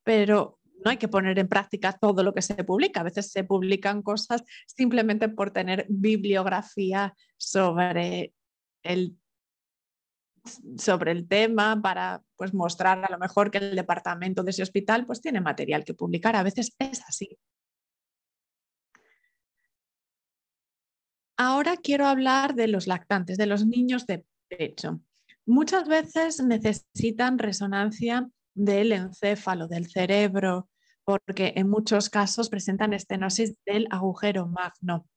Pero no hay que poner en práctica todo lo que se publica. A veces se publican cosas simplemente por tener bibliografía sobre el tema para pues, mostrar a lo mejor que el departamento de ese hospital pues, tiene material que publicar. A veces es así. Ahora quiero hablar de los lactantes, de los niños de pecho. Muchas veces necesitan resonancia del encéfalo, del cerebro, porque en muchos casos presentan estenosis del agujero magno,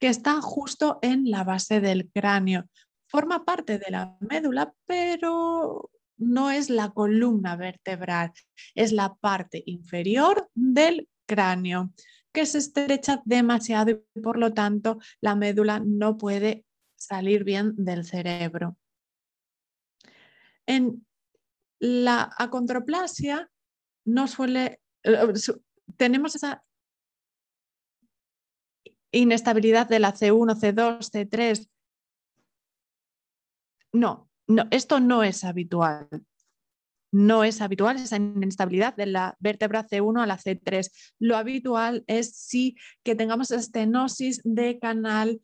que está justo en la base del cráneo. Forma parte de la médula, pero no es la columna vertebral, es la parte inferior del cráneo, que se estrecha demasiado y por lo tanto la médula no puede salir bien del cerebro. En la acondroplasia no suele, tenemos esa inestabilidad de la C1, C2, C3. No, esto no es habitual. No es habitual esa inestabilidad de la vértebra C1 a la C3. Lo habitual es sí que tengamos estenosis de canal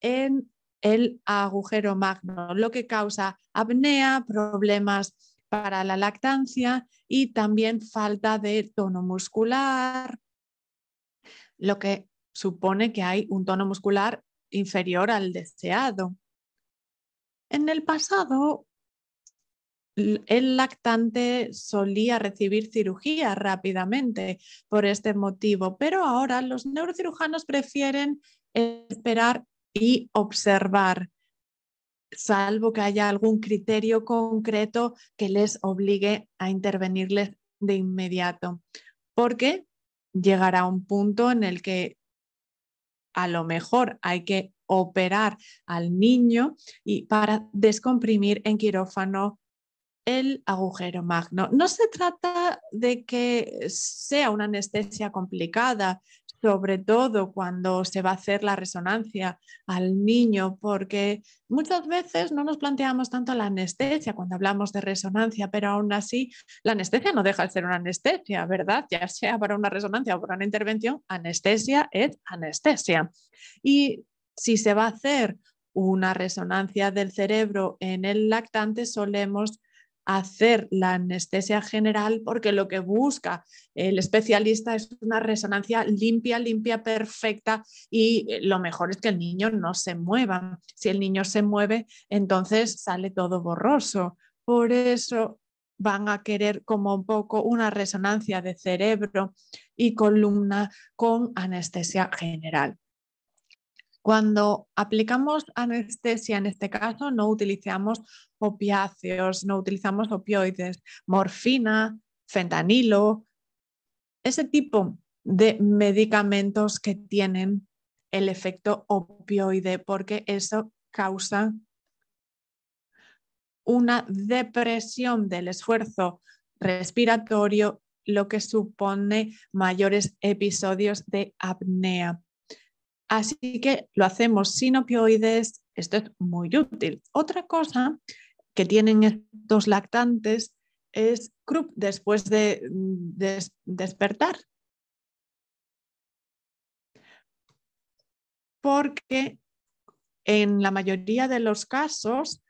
en el agujero magno, lo que causa apnea, problemas para la lactancia y también falta de tono muscular, lo que supone que hay un tono muscular inferior al deseado. En el pasado, el lactante solía recibir cirugía rápidamente por este motivo, pero ahora los neurocirujanos prefieren esperar y observar, salvo que haya algún criterio concreto que les obligue a intervenirles de inmediato, porque llegará un punto en el que a lo mejor hay que operar al niño y para descomprimir en quirófano el agujero magno. No se trata de que sea una anestesia complicada, sobre todo cuando se va a hacer la resonancia al niño, porque muchas veces no nos planteamos tanto la anestesia cuando hablamos de resonancia, pero aún así la anestesia no deja de ser una anestesia, ¿verdad? Ya sea para una resonancia o para una intervención, anestesia es anestesia. Y si se va a hacer una resonancia del cerebro en el lactante, solemos hacer la anestesia general porque lo que busca el especialista es una resonancia limpia, perfecta y lo mejor es que el niño no se mueva. Si el niño se mueve, entonces sale todo borroso. Por eso van a querer como un poco una resonancia de cerebro y columna con anestesia general. Cuando aplicamos anestesia, en este caso, no utilizamos opiáceos, no utilizamos opioides, morfina, fentanilo, ese tipo de medicamentos que tienen el efecto opioide, porque eso causa una depresión del esfuerzo respiratorio, lo que supone mayores episodios de apnea. Así que lo hacemos sin opioides, esto es muy útil. Otra cosa que tienen estos lactantes es CRUP después de despertar, porque en la mayoría de los casos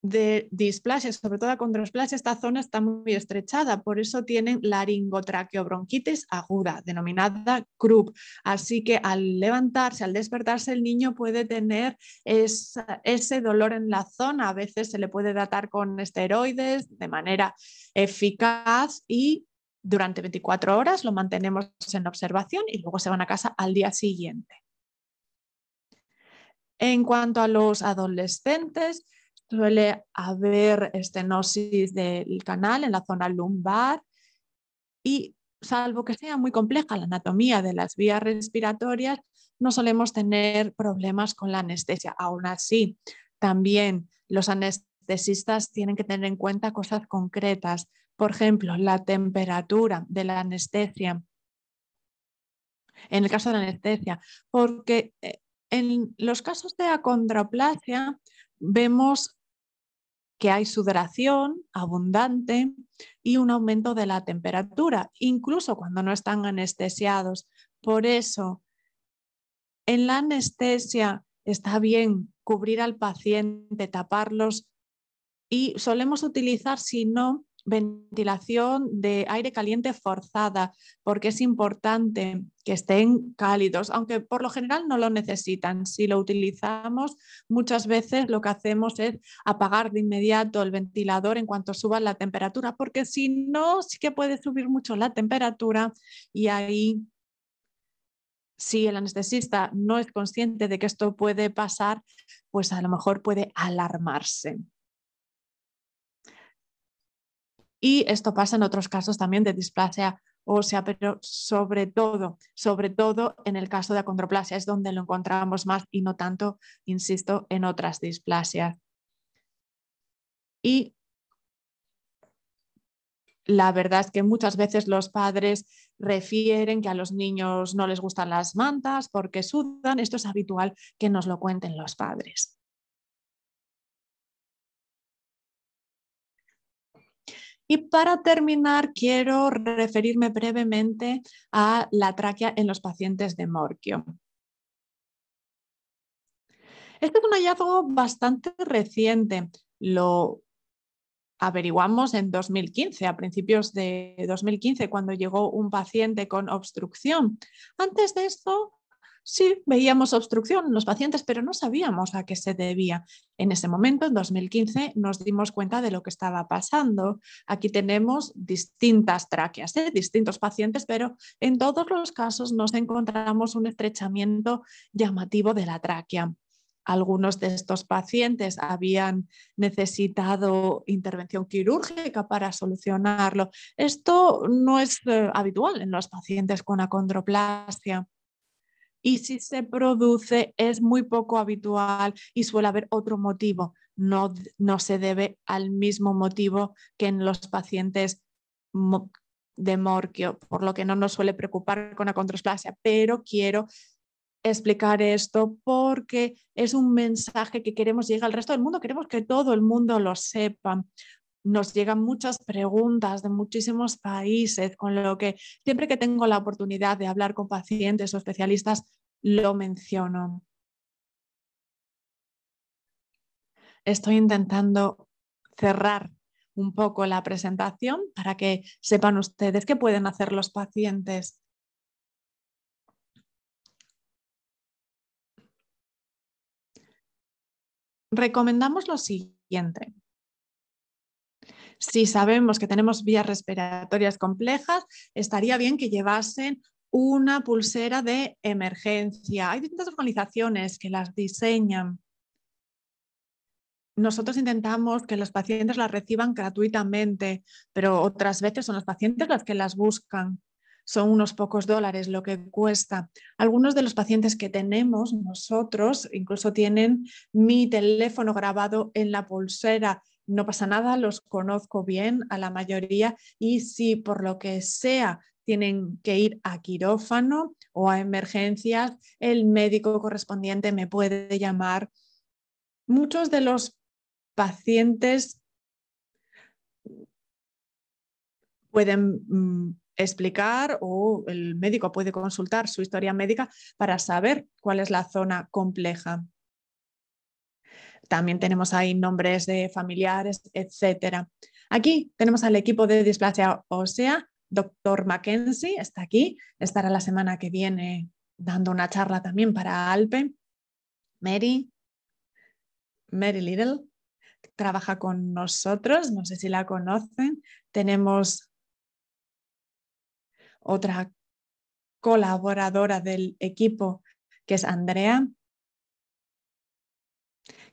de displasia, sobre todo acondroplasia, esta zona está muy estrechada, por eso tienen laringotraqueobronquitis aguda, denominada CRUP. Así que al levantarse, al despertarse, el niño puede tener ese dolor en la zona. A veces se le puede tratar con esteroides de manera eficaz y durante 24 horas lo mantenemos en observación y luego se van a casa al día siguiente. En cuanto a los adolescentes, suele haber estenosis del canal en la zona lumbar y salvo que sea muy compleja la anatomía de las vías respiratorias, no solemos tener problemas con la anestesia. Aún así, también los anestesistas tienen que tener en cuenta cosas concretas. Por ejemplo, la temperatura de la anestesia. En el caso de la anestesia, porque en los casos de acondroplasia vemos que hay sudoración abundante y un aumento de la temperatura, incluso cuando no están anestesiados. Por eso, en la anestesia está bien cubrir al paciente, taparlos y solemos utilizar, si no, ventilación de aire caliente forzada, porque es importante que estén cálidos, aunque por lo general no lo necesitan. Si lo utilizamos, muchas veces lo que hacemos es apagar de inmediato el ventilador en cuanto suba la temperatura, porque si no, sí que puede subir mucho la temperatura y ahí, si el anestesista no es consciente de que esto puede pasar, pues a lo mejor puede alarmarse. Y esto pasa en otros casos también de displasia ósea, pero sobre todo en el caso de acondroplasia es donde lo encontramos más y no tanto, insisto, en otras displasias. Y la verdad es que muchas veces los padres refieren que a los niños no les gustan las mantas porque sudan. Esto es habitual que nos lo cuenten los padres. Y para terminar, quiero referirme brevemente a la tráquea en los pacientes de Morquio. Este es un hallazgo bastante reciente. Lo averiguamos en 2015, a principios de 2015, cuando llegó un paciente con obstrucción. Antes de esto, sí veíamos obstrucción en los pacientes, pero no sabíamos a qué se debía. En ese momento, en 2015, nos dimos cuenta de lo que estaba pasando. Aquí tenemos distintas tráqueas, distintos pacientes, pero en todos los casos nos encontramos un estrechamiento llamativo de la tráquea. Algunos de estos pacientes habían necesitado intervención quirúrgica para solucionarlo. Esto no es habitual en los pacientes con acondroplasia. Y si se produce, es muy poco habitual y suele haber otro motivo. No se debe al mismo motivo que en los pacientes de Morquio, por lo que no nos suele preocupar con acondroplasia, pero quiero explicar esto porque es un mensaje que queremos llegar al resto del mundo, queremos que todo el mundo lo sepa. Nos llegan muchas preguntas de muchísimos países, con lo que siempre que tengo la oportunidad de hablar con pacientes o especialistas, lo menciono. Estoy intentando cerrar un poco la presentación para que sepan ustedes qué pueden hacer los pacientes. Recomendamos lo siguiente. Si sabemos que tenemos vías respiratorias complejas, estaría bien que llevasen una pulsera de emergencia. Hay distintas organizaciones que las diseñan. Nosotros intentamos que los pacientes las reciban gratuitamente, pero otras veces son los pacientes los que las buscan. Son unos pocos dólares lo que cuesta. Algunos de los pacientes que tenemos nosotros incluso tienen mi teléfono grabado en la pulsera. No pasa nada, los conozco bien a la mayoría y si por lo que sea tienen que ir a quirófano o a emergencias, el médico correspondiente me puede llamar. Muchos de los pacientes pueden explicar o el médico puede consultar su historia médica para saber cuál es la zona compleja. También tenemos ahí nombres de familiares, etc. Aquí tenemos al equipo de displasia ósea. Dr. Mackenzie está aquí, estará la semana que viene dando una charla también para ALPE. Mary Little trabaja con nosotros, no sé si la conocen. Tenemos otra colaboradora del equipo que es Andrea,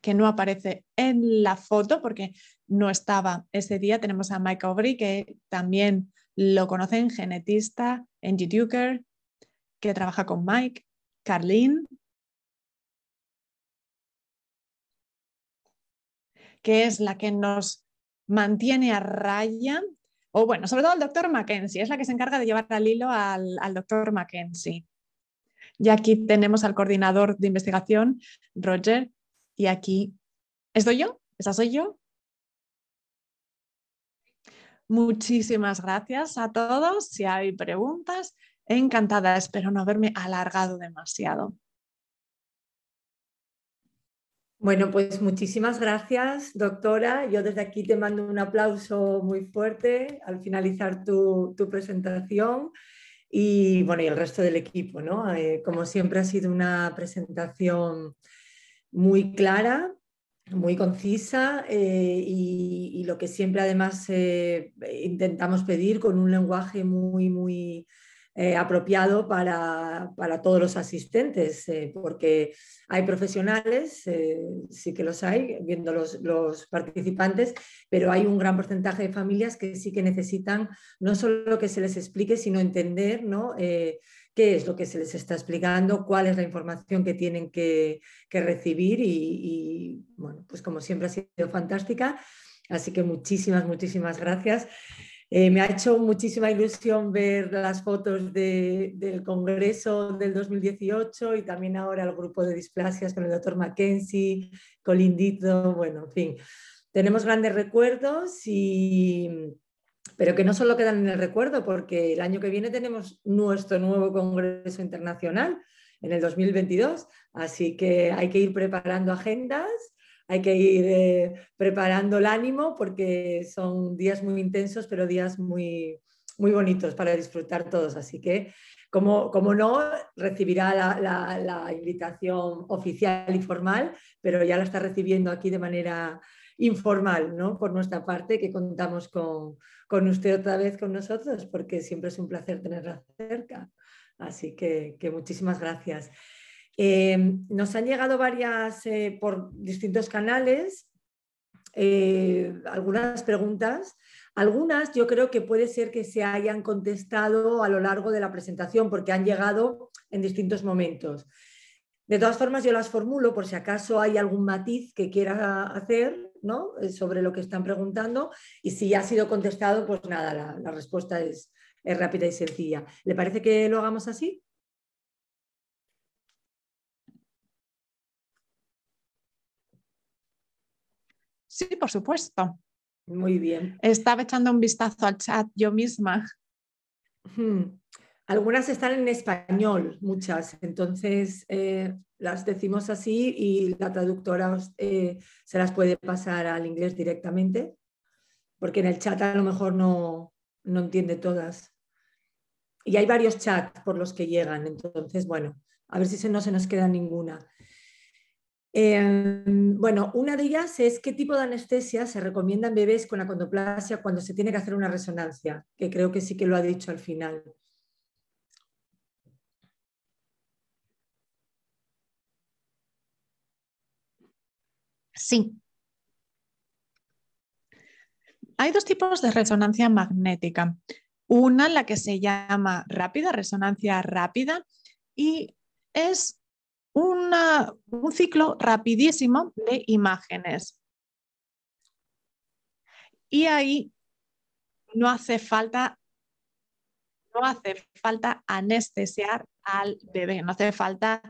que no aparece en la foto porque no estaba ese día. Tenemos a Mike Aubry, que también lo conocen, genetista, Angie Duker, que trabaja con Mike, Carlene, que es la que nos mantiene a raya, o bueno, sobre todo el doctor Mackenzie, es la que se encarga de llevar al hilo al doctor Mackenzie. Y aquí tenemos al coordinador de investigación, Roger, y aquí estoy yo, esa soy yo. Muchísimas gracias a todos. Si hay preguntas, encantada. Espero no haberme alargado demasiado. Bueno, pues muchísimas gracias, doctora. Yo desde aquí te mando un aplauso muy fuerte al finalizar tu presentación y bueno, y el resto del equipo, ¿no? Como siempre ha sido una presentación muy clara, muy concisa y lo que siempre además intentamos pedir con un lenguaje muy apropiado para todos los asistentes, porque hay profesionales, sí que los hay, viendo los participantes, pero hay un gran porcentaje de familias que sí que necesitan no solo que se les explique, sino entender, ¿no? Qué es lo que se les está explicando, cuál es la información que tienen que recibir y, bueno, pues como siempre ha sido fantástica. Así que muchísimas, muchísimas gracias. Me ha hecho muchísima ilusión ver las fotos del Congreso del 2018 y también ahora el grupo de displasias con el doctor Mackenzie, Colin Dito, bueno, en fin. Tenemos grandes recuerdos, pero que no solo quedan en el recuerdo, porque el año que viene tenemos nuestro nuevo Congreso Internacional en el 2022, así que hay que ir preparando agendas. Hay que ir preparando el ánimo porque son días muy intensos, pero días muy, muy bonitos para disfrutar todos. Así que, como no, recibirá la invitación oficial y formal, pero ya la está recibiendo aquí de manera informal, ¿no? Por nuestra parte, que contamos con usted otra vez con nosotros, porque siempre es un placer tenerla cerca. Así que muchísimas gracias. Nos han llegado varias por distintos canales, algunas preguntas. Algunas yo creo que puede ser que se hayan contestado a lo largo de la presentación porque han llegado en distintos momentos. De todas formas, yo las formulo por si acaso hay algún matiz que quiera hacer, ¿no? Sobre lo que están preguntando, y si ya ha sido contestado, pues nada, la respuesta es rápida y sencilla. ¿Le parece que lo hagamos así? Sí, por supuesto. Muy bien. Estaba echando un vistazo al chat yo misma. Algunas están en español, muchas, entonces las decimos así y la traductora se las puede pasar al inglés directamente, porque en el chat a lo mejor no entiende todas. Y hay varios chats por los que llegan, entonces, bueno, a ver si no se nos queda ninguna. Bueno, una de ellas es qué tipo de anestesia se recomienda en bebés con acondoplasia cuando se tiene que hacer una resonancia, que creo que sí que lo ha dicho al final. Sí. Hay dos tipos de resonancia magnética. Una, la que se llama rápida, resonancia rápida, y es un ciclo rapidísimo de imágenes. Y ahí no hace falta anestesiar al bebé, no hace falta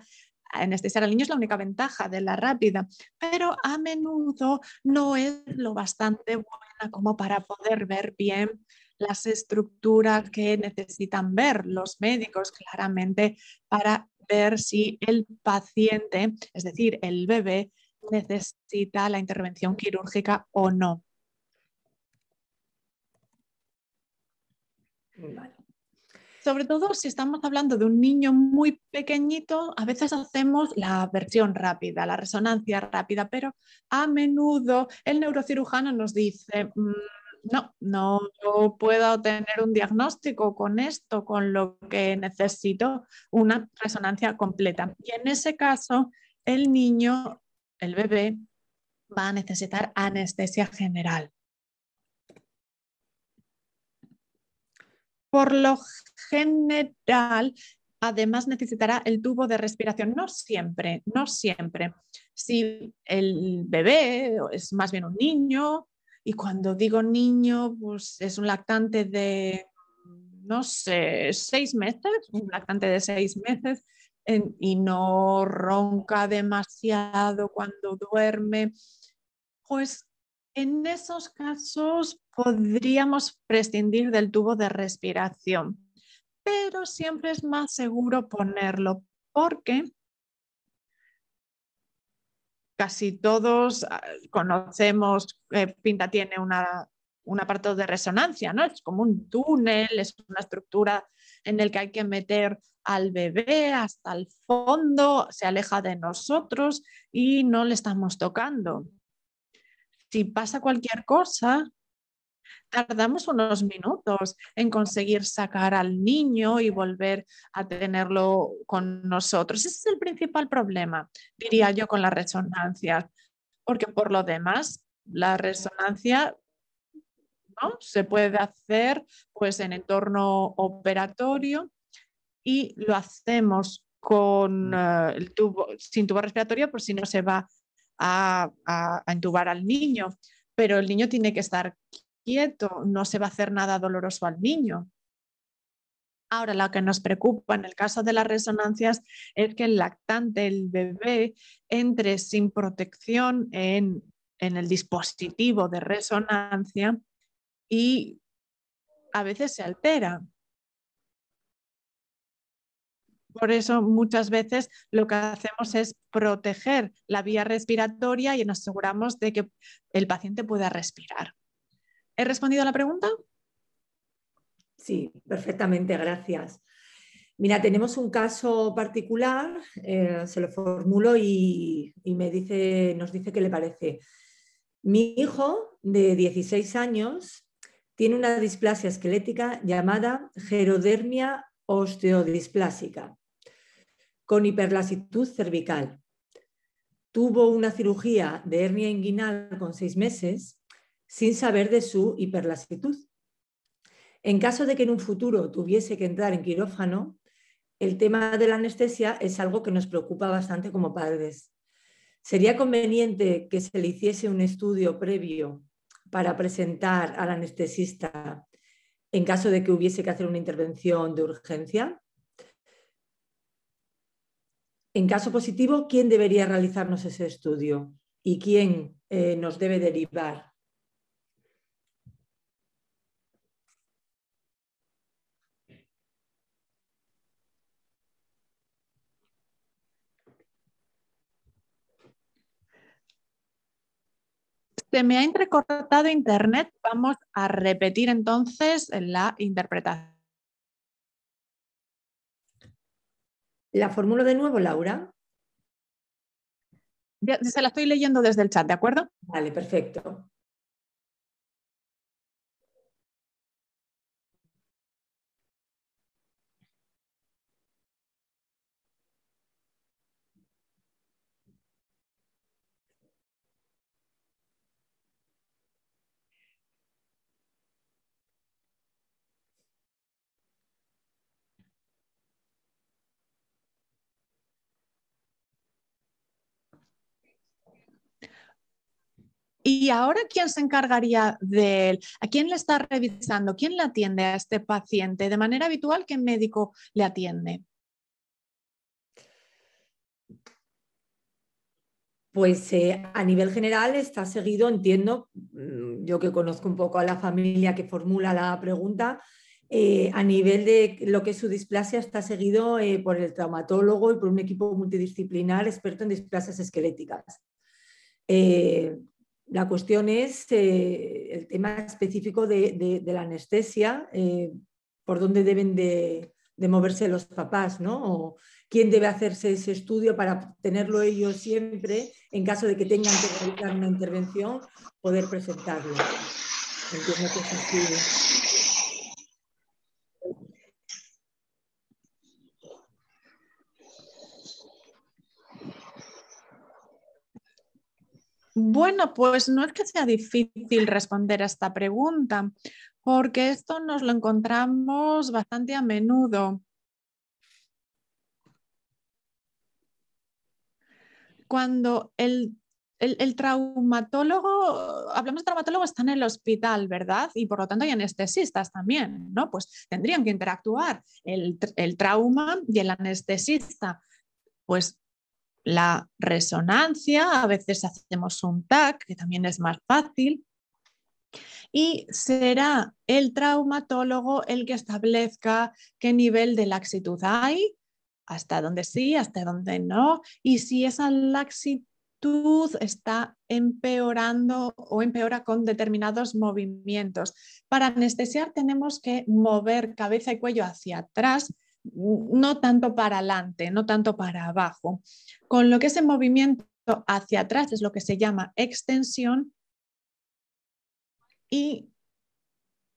anestesiar al niño, es la única ventaja de la rápida, pero a menudo no es lo bastante buena como para poder ver bien las estructuras que necesitan ver los médicos claramente para ver si el paciente, es decir, el bebé, necesita la intervención quirúrgica o no. Vale. Sobre todo si estamos hablando de un niño muy pequeño, a veces hacemos la versión rápida, la resonancia rápida, pero a menudo el neurocirujano nos dice, no puedo tener un diagnóstico con esto, con lo que necesito una resonancia completa. Y en ese caso, el niño, el bebé, va a necesitar anestesia general. Por lo general, además necesitará el tubo de respiración. No siempre, no siempre. Si el bebé es más bien un niño, y cuando digo niño, pues es un lactante de, no sé, 6 meses, un lactante de 6 meses, y no ronca demasiado cuando duerme, pues en esos casos podríamos prescindir del tubo de respiración, pero siempre es más seguro ponerlo porque casi todos conocemos que Pinta tiene un aparato de resonancia, ¿no? Es como un túnel, es una estructura en el que hay que meter al bebé hasta el fondo, se aleja de nosotros y no le estamos tocando. Si pasa cualquier cosa, Tardamos unos minutos en conseguir sacar al niño y volver a tenerlo con nosotros. Ese es el principal problema, diría yo, con las resonancias, porque por lo demás, la resonancia, ¿no?, se puede hacer pues en entorno operatorio y lo hacemos con el tubo, sin tubo respiratorio, por si no se va a intubar al niño, pero el niño tiene que estar quieto, no se va a hacer nada doloroso al niño. Ahora, lo que nos preocupa en el caso de las resonancias es que el lactante, el bebé, entre sin protección en el dispositivo de resonancia y a veces se altera. Por eso muchas veces lo que hacemos es proteger la vía respiratoria y nos aseguramos de que el paciente pueda respirar. ¿He respondido a la pregunta? Sí, perfectamente, gracias. Mira, tenemos un caso particular, se lo formulo y nos dice qué le parece. Mi hijo de 16 años tiene una displasia esquelética llamada gerodermia osteodisplásica con hiperlasitud cervical. Tuvo una cirugía de hernia inguinal con 6 meses sin saber de su hiperlasitud. En caso de que en un futuro tuviese que entrar en quirófano, el tema de la anestesia es algo que nos preocupa bastante como padres. ¿Sería conveniente que se le hiciese un estudio previo para presentar al anestesista en caso de que hubiese que hacer una intervención de urgencia? En caso positivo, ¿quién debería realizarnos ese estudio? ¿Y quién nos debe derivar? Se me ha entrecortado internet. Vamos a repetir entonces la interpretación. ¿La fórmula de nuevo, Laura? Se la estoy leyendo desde el chat, ¿de acuerdo? Vale, perfecto. ¿Y ahora quién se encargaría de él? ¿A quién le está revisando? ¿Quién le atiende a este paciente? De manera habitual, ¿qué médico le atiende? Pues a nivel general está seguido, entiendo, yo que conozco un poco a la familia que formula la pregunta, a nivel de lo que es su displasia está seguido por el traumatólogo y por un equipo multidisciplinar experto en displasias esqueléticas. Eh, la cuestión es el tema específico de la anestesia, por dónde deben de moverse los papás, ¿no? O quién debe hacerse ese estudio para tenerlo ellos siempre, en caso de que tengan que realizar una intervención, poder presentarlo. Entiendo que es así. Bueno, pues no es que sea difícil responder a esta pregunta, porque esto nos lo encontramos bastante a menudo. Cuando el traumatólogo, hablamos de traumatólogo, está en el hospital, ¿verdad? Y por lo tanto hay anestesistas también, ¿no? Pues tendrían que interactuar el trauma y el anestesista. Pues la resonancia, a veces hacemos un TAC, que también es más fácil, y será el traumatólogo el que establezca qué nivel de laxitud hay, hasta dónde sí, hasta dónde no, y si esa laxitud está empeorando o empeora con determinados movimientos. Para anestesiar tenemos que mover cabeza y cuello hacia atrás, no tanto para adelante, no tanto para abajo. Con lo que ese movimiento hacia atrás es lo que se llama extensión y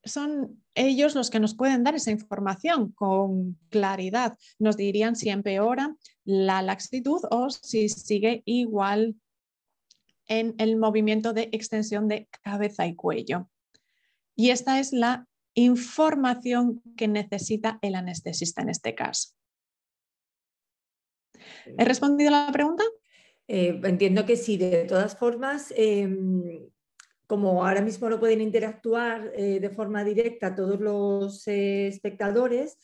son ellos los que nos pueden dar esa información con claridad. Nos dirían si empeora la laxitud o si sigue igual en el movimiento de extensión de cabeza y cuello. Y esta es la información que necesita el anestesista en este caso. ¿He respondido a la pregunta? Entiendo que sí. De todas formas, como ahora mismo no pueden interactuar de forma directa todos los espectadores,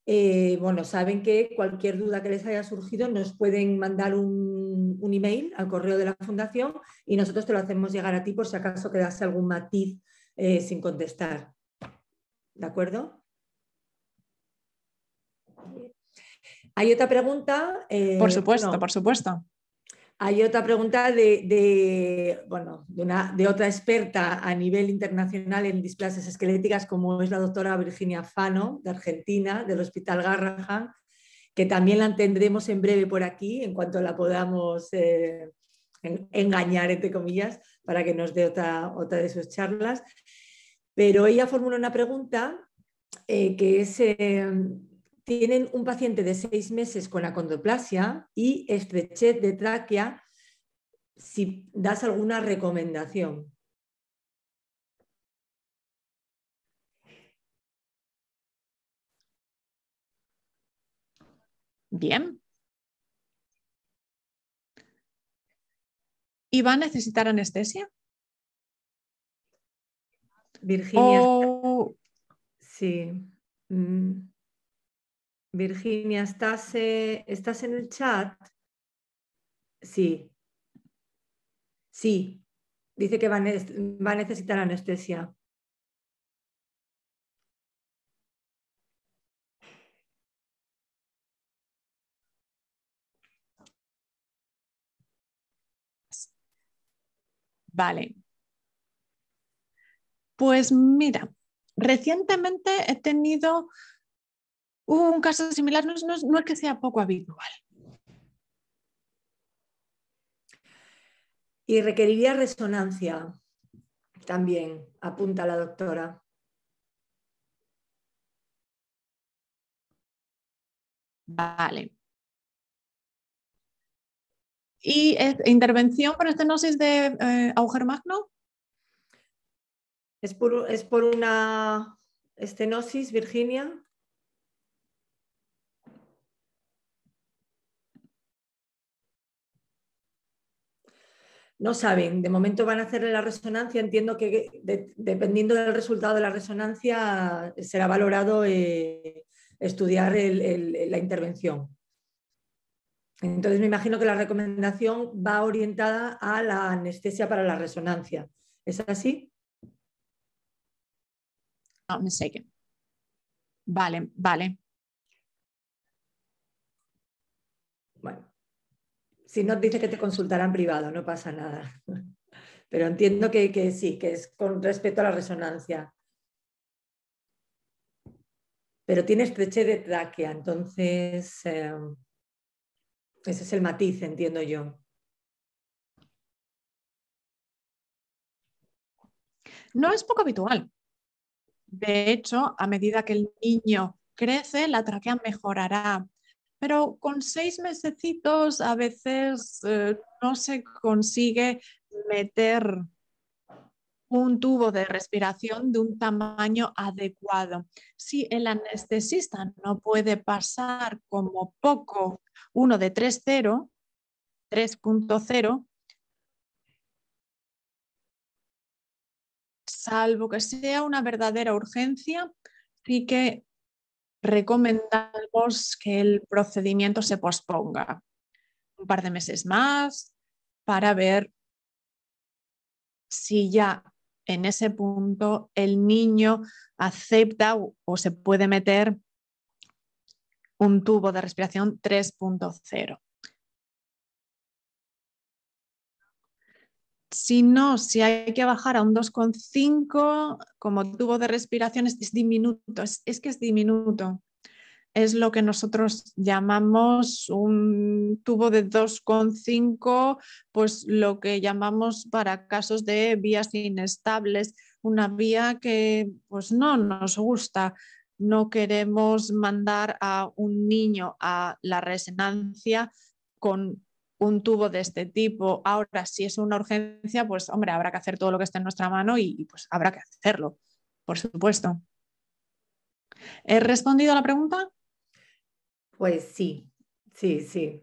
bueno, saben que cualquier duda que les haya surgido nos pueden mandar un email al correo de la Fundación y nosotros te lo hacemos llegar a ti por si acaso quedase algún matiz sin contestar. ¿De acuerdo? Hay otra pregunta. Por supuesto, bueno, por supuesto. hay otra pregunta de otra experta a nivel internacional en displasias esqueléticas, como es la doctora Virginia Fano, de Argentina, del Hospital Garrahan, que también la tendremos en breve por aquí, en cuanto la podamos engañar, entre comillas, para que nos dé otra de sus charlas. Pero ella formula una pregunta que es... tienen un paciente de 6 meses con acondroplasia y estrechez de tráquea, si das alguna recomendación. Bien. ¿Y va a necesitar anestesia? Virginia, O... sí. Virginia, ¿estás en el chat? Sí. Sí. Dice que va a necesitar anestesia. Vale. Pues mira, recientemente he tenido un caso similar, no es que sea poco habitual. Y requeriría resonancia también, apunta la doctora. Vale. ¿Y intervención por estenosis de agujero magno? ¿Es por una estenosis, Virginia? No saben, de momento van a hacerle la resonancia, entiendo que dependiendo del resultado de la resonancia será valorado estudiar la intervención. Entonces me imagino que la recomendación va orientada a la anestesia para la resonancia. ¿Es así? No, mistaken. Vale, vale. Bueno, si no dice que te consultarán privado, no pasa nada. Pero entiendo que sí, que es con respecto a la resonancia. Pero tiene estrechez de tráquea, entonces ese es el matiz, entiendo yo. No es poco habitual. De hecho, a medida que el niño crece, la tráquea mejorará. Pero con 6 mesecitos a veces no se consigue meter un tubo de respiración de un tamaño adecuado. Si el anestesista no puede pasar como poco uno de 3.0, 3.0, salvo que sea una verdadera urgencia, sí que recomendamos que el procedimiento se posponga un par de meses más para ver si ya en ese punto el niño acepta o se puede meter un tubo de respiración 3.0. Si no, si hay que bajar a un 2,5 como tubo de respiración es diminuto, es que es diminuto. Es lo que nosotros llamamos un tubo de 2,5, pues lo que llamamos para casos de vías inestables, una vía que pues no nos gusta. No queremos mandar a un niño a la resonancia con un tubo de este tipo. Ahora, si es una urgencia, pues hombre, habrá que hacer todo lo que esté en nuestra mano y pues habrá que hacerlo, por supuesto. ¿He respondido a la pregunta? Pues sí, sí, sí.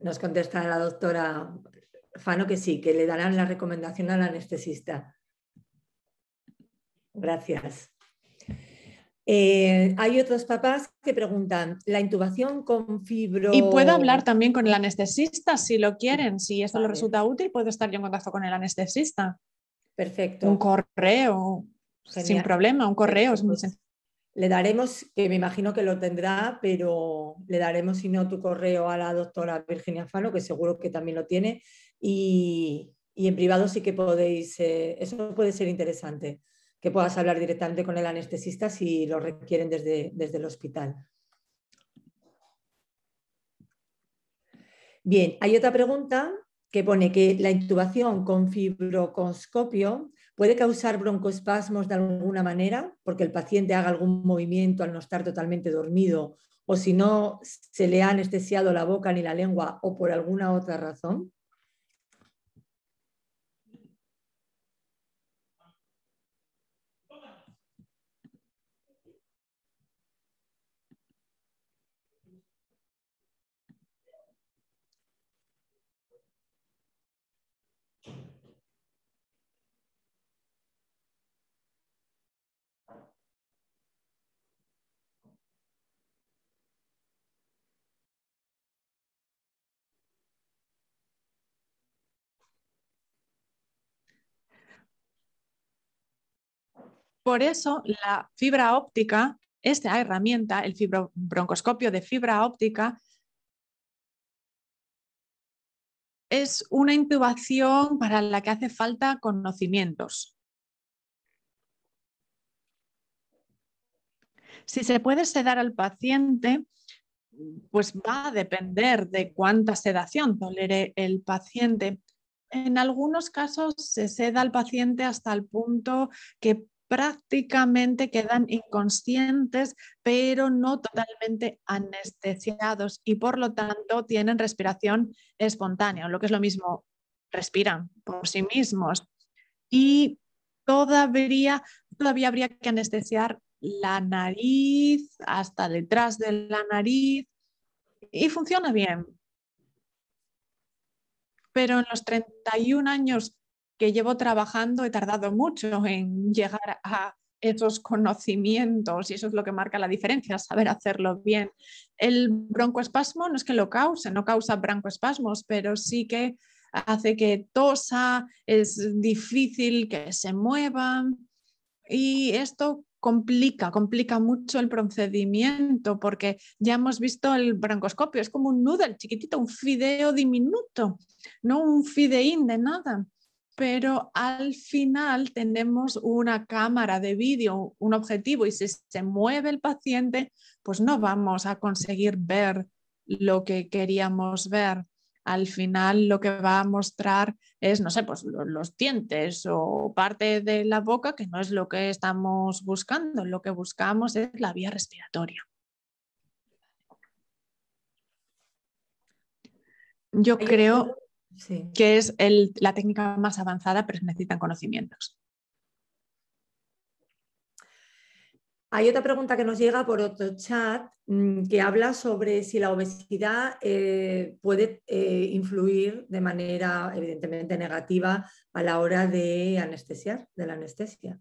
Nos contesta la doctora Fano que sí, que le darán la recomendación al anestesista. Gracias. Hay otros papás que preguntan, ¿la intubación con Y puedo fibro...? hablar también con el anestesista si lo quieren. Si esto les Vale, resulta útil, puedo estar yo en contacto con el anestesista. Un perfecto, correo, sin genial. problema, un correo es Perfecto, muy pues sencillo. le daremos, que me imagino que lo tendrá, pero le daremos, si no, tu correo a la doctora Virginia Fano, que seguro que también lo tiene, y en privado sí que podéis, eso puede ser interesante, que puedas hablar directamente con el anestesista si lo requieren desde el hospital. Bien, hay otra pregunta que pone que la intubación con fibroconscopio puede causar broncoespasmos de alguna manera, porque el paciente haga algún movimiento al no estar totalmente dormido, o si no se le ha anestesiado la boca ni la lengua, o por alguna otra razón. Por eso la fibra óptica, esta herramienta, el fibrobroncoscopio de fibra óptica, es una intubación para la que hace falta conocimientos. Si se puede sedar al paciente, pues va a depender de cuánta sedación tolere el paciente. En algunos casos se seda al paciente hasta el punto que prácticamente quedan inconscientes, pero no totalmente anestesiados y por lo tanto tienen respiración espontánea, lo que es lo mismo, respiran por sí mismos. Y todavía habría que anestesiar la nariz hasta detrás de la nariz y funciona bien. Pero en los 31 años que llevo trabajando he tardado mucho en llegar a esos conocimientos y eso es lo que marca la diferencia, saber hacerlo bien. El broncoespasmo no es que lo cause, no causa broncoespasmos, pero sí que hace que tosa, es difícil que se muevan y esto complica mucho el procedimiento porque ya hemos visto el broncoscopio, es como un noodle chiquitito, un fideo diminuto, no un fideín de nada. Pero al final tenemos una cámara de vídeo, un objetivo y si se mueve el paciente, pues no vamos a conseguir ver lo que queríamos ver. Al final lo que va a mostrar es, no sé, pues los dientes o parte de la boca, que no es lo que estamos buscando. Lo que buscamos es la vía respiratoria. Yo creo Sí. que es la técnica más avanzada, pero necesitan conocimientos. Hay otra pregunta que nos llega por otro chat que habla sobre si la obesidad puede influir de manera evidentemente negativa a la hora de anestesiar, de la anestesia.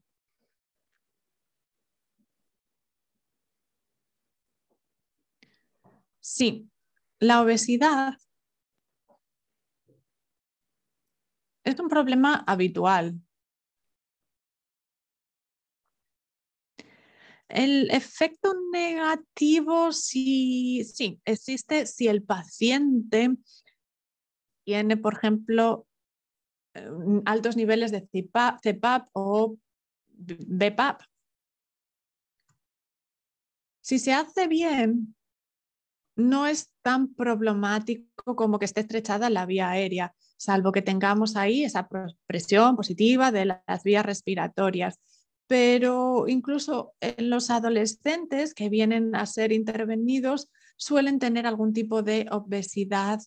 Sí, la obesidad es un problema habitual. El efecto negativo sí existe si el paciente tiene, por ejemplo, altos niveles de CPAP o BPAP. Si se hace bien, no es tan problemático como que esté estrechada la vía aérea, salvo que tengamos ahí esa presión positiva de las vías respiratorias. Pero incluso en los adolescentes que vienen a ser intervenidos suelen tener algún tipo de obesidad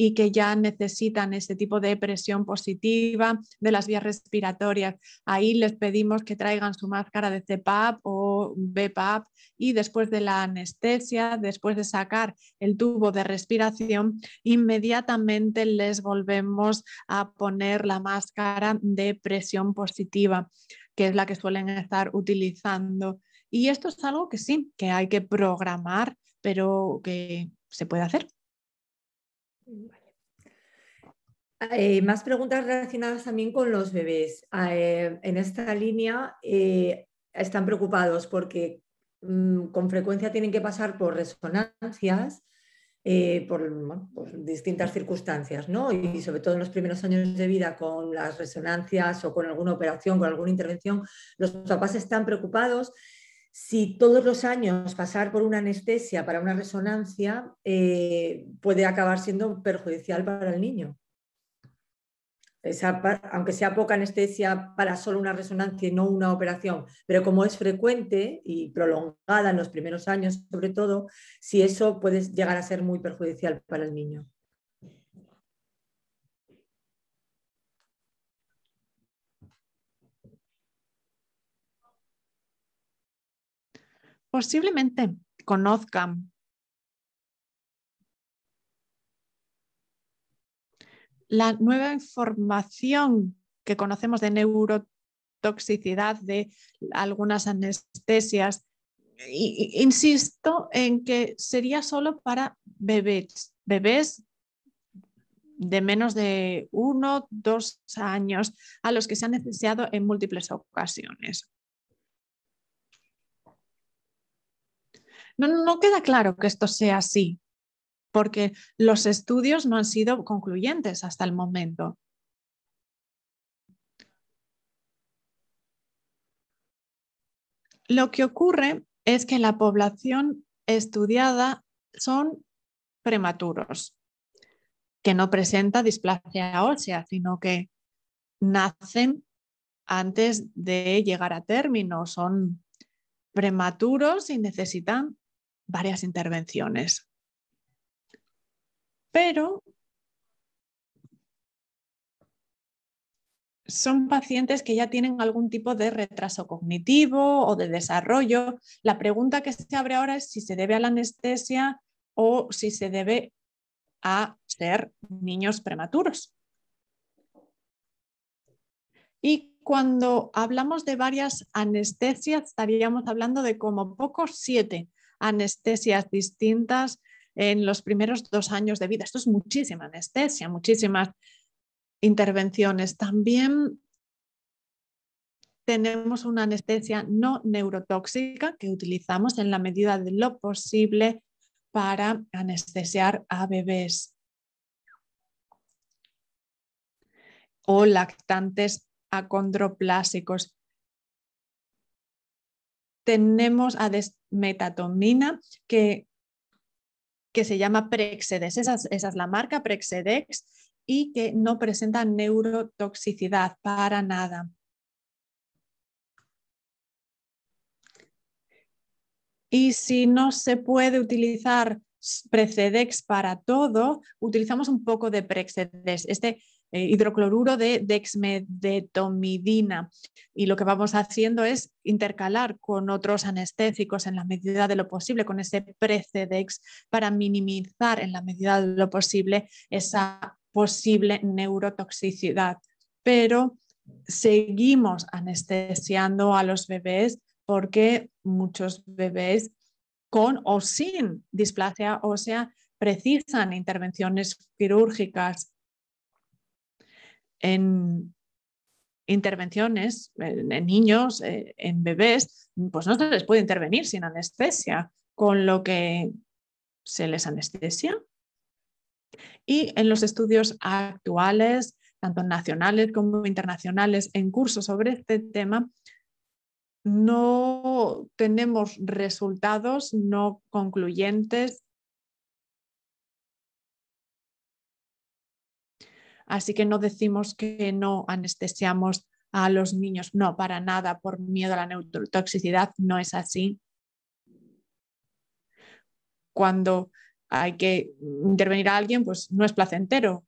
y que ya necesitan ese tipo de presión positiva de las vías respiratorias. Ahí les pedimos que traigan su máscara de CPAP o BPAP y después de la anestesia, después de sacar el tubo de respiración, inmediatamente les volvemos a poner la máscara de presión positiva, que es la que suelen estar utilizando. Y esto es algo que sí, que hay que programar, pero que se puede hacer. Más preguntas relacionadas también con los bebés. En esta línea están preocupados porque con frecuencia tienen que pasar por resonancias por distintas circunstancias, ¿no? Y sobre todo en los primeros años de vida con las resonancias o con alguna operación, con alguna intervención, los papás están preocupados si todos los años pasar por una anestesia para una resonancia puede acabar siendo perjudicial para el niño. Aunque sea poca anestesia para solo una resonancia y no una operación, pero como es frecuente y prolongada en los primeros años, sobre todo, si eso puede llegar a ser muy perjudicial para el niño. Posiblemente conozcan la nueva información que conocemos de neurotoxicidad de algunas anestesias. Insisto en que sería solo para bebés de menos de 1 o 2 años a los que se han anestesiado en múltiples ocasiones. No queda claro que esto sea así, porque los estudios no han sido concluyentes hasta el momento. Lo que ocurre es que la población estudiada son prematuros, que no presenta displasia ósea, sino que nacen antes de llegar a término, son prematuros y necesitan varias intervenciones. Pero son pacientes que ya tienen algún tipo de retraso cognitivo o de desarrollo. La pregunta que se abre ahora es si se debe a la anestesia o si se debe a ser niños prematuros. Y cuando hablamos de varias anestesias, estaríamos hablando de como pocos 7 anestesias distintas en los primeros 2 años de vida. Esto es muchísima anestesia, muchísimas intervenciones. También tenemos una anestesia no neurotóxica que utilizamos en la medida de lo posible para anestesiar a bebés o lactantes acondroplásicos. Tenemos a desmetatomina que se llama Prexedex. Esa es la marca Prexedex y que no presenta neurotoxicidad para nada. Y si no se puede utilizar Precedex para todo, utilizamos un poco de Prexedex, hidrocloruro de dexmedetomidina. Y lo que vamos haciendo es intercalar con otros anestésicos en la medida de lo posible, con ese Precedex, para minimizar en la medida de lo posible esa posible neurotoxicidad. Pero seguimos anestesiando a los bebés porque muchos bebés con o sin displasia ósea precisan intervenciones quirúrgicas. En intervenciones en niños, en bebés, pues no se les puede intervenir sin anestesia, con lo que se les anestesia. Y en los estudios actuales, tanto nacionales como internacionales, en cursos sobre este tema, no tenemos resultados no concluyentes. Así que no decimos que no anestesiamos a los niños, no, para nada, por miedo a la neurotoxicidad, no es así. Cuando hay que intervenir a alguien, pues no es placentero,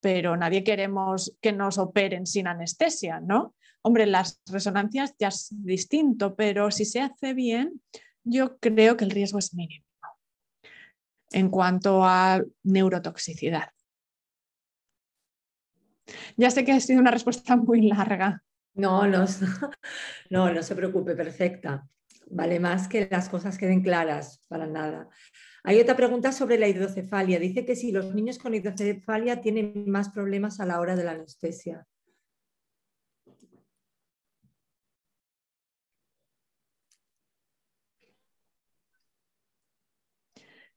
pero nadie queremos que nos operen sin anestesia, ¿no? Hombre, las resonancias ya es distinto, pero si se hace bien, yo creo que el riesgo es mínimo en cuanto a neurotoxicidad. Ya sé que ha sido una respuesta muy larga. No, no, no, no se preocupe, perfecta. Vale más que las cosas queden claras, para nada. Hay otra pregunta sobre la hidrocefalia. Dice que si los niños con hidrocefalia tienen más problemas a la hora de la anestesia.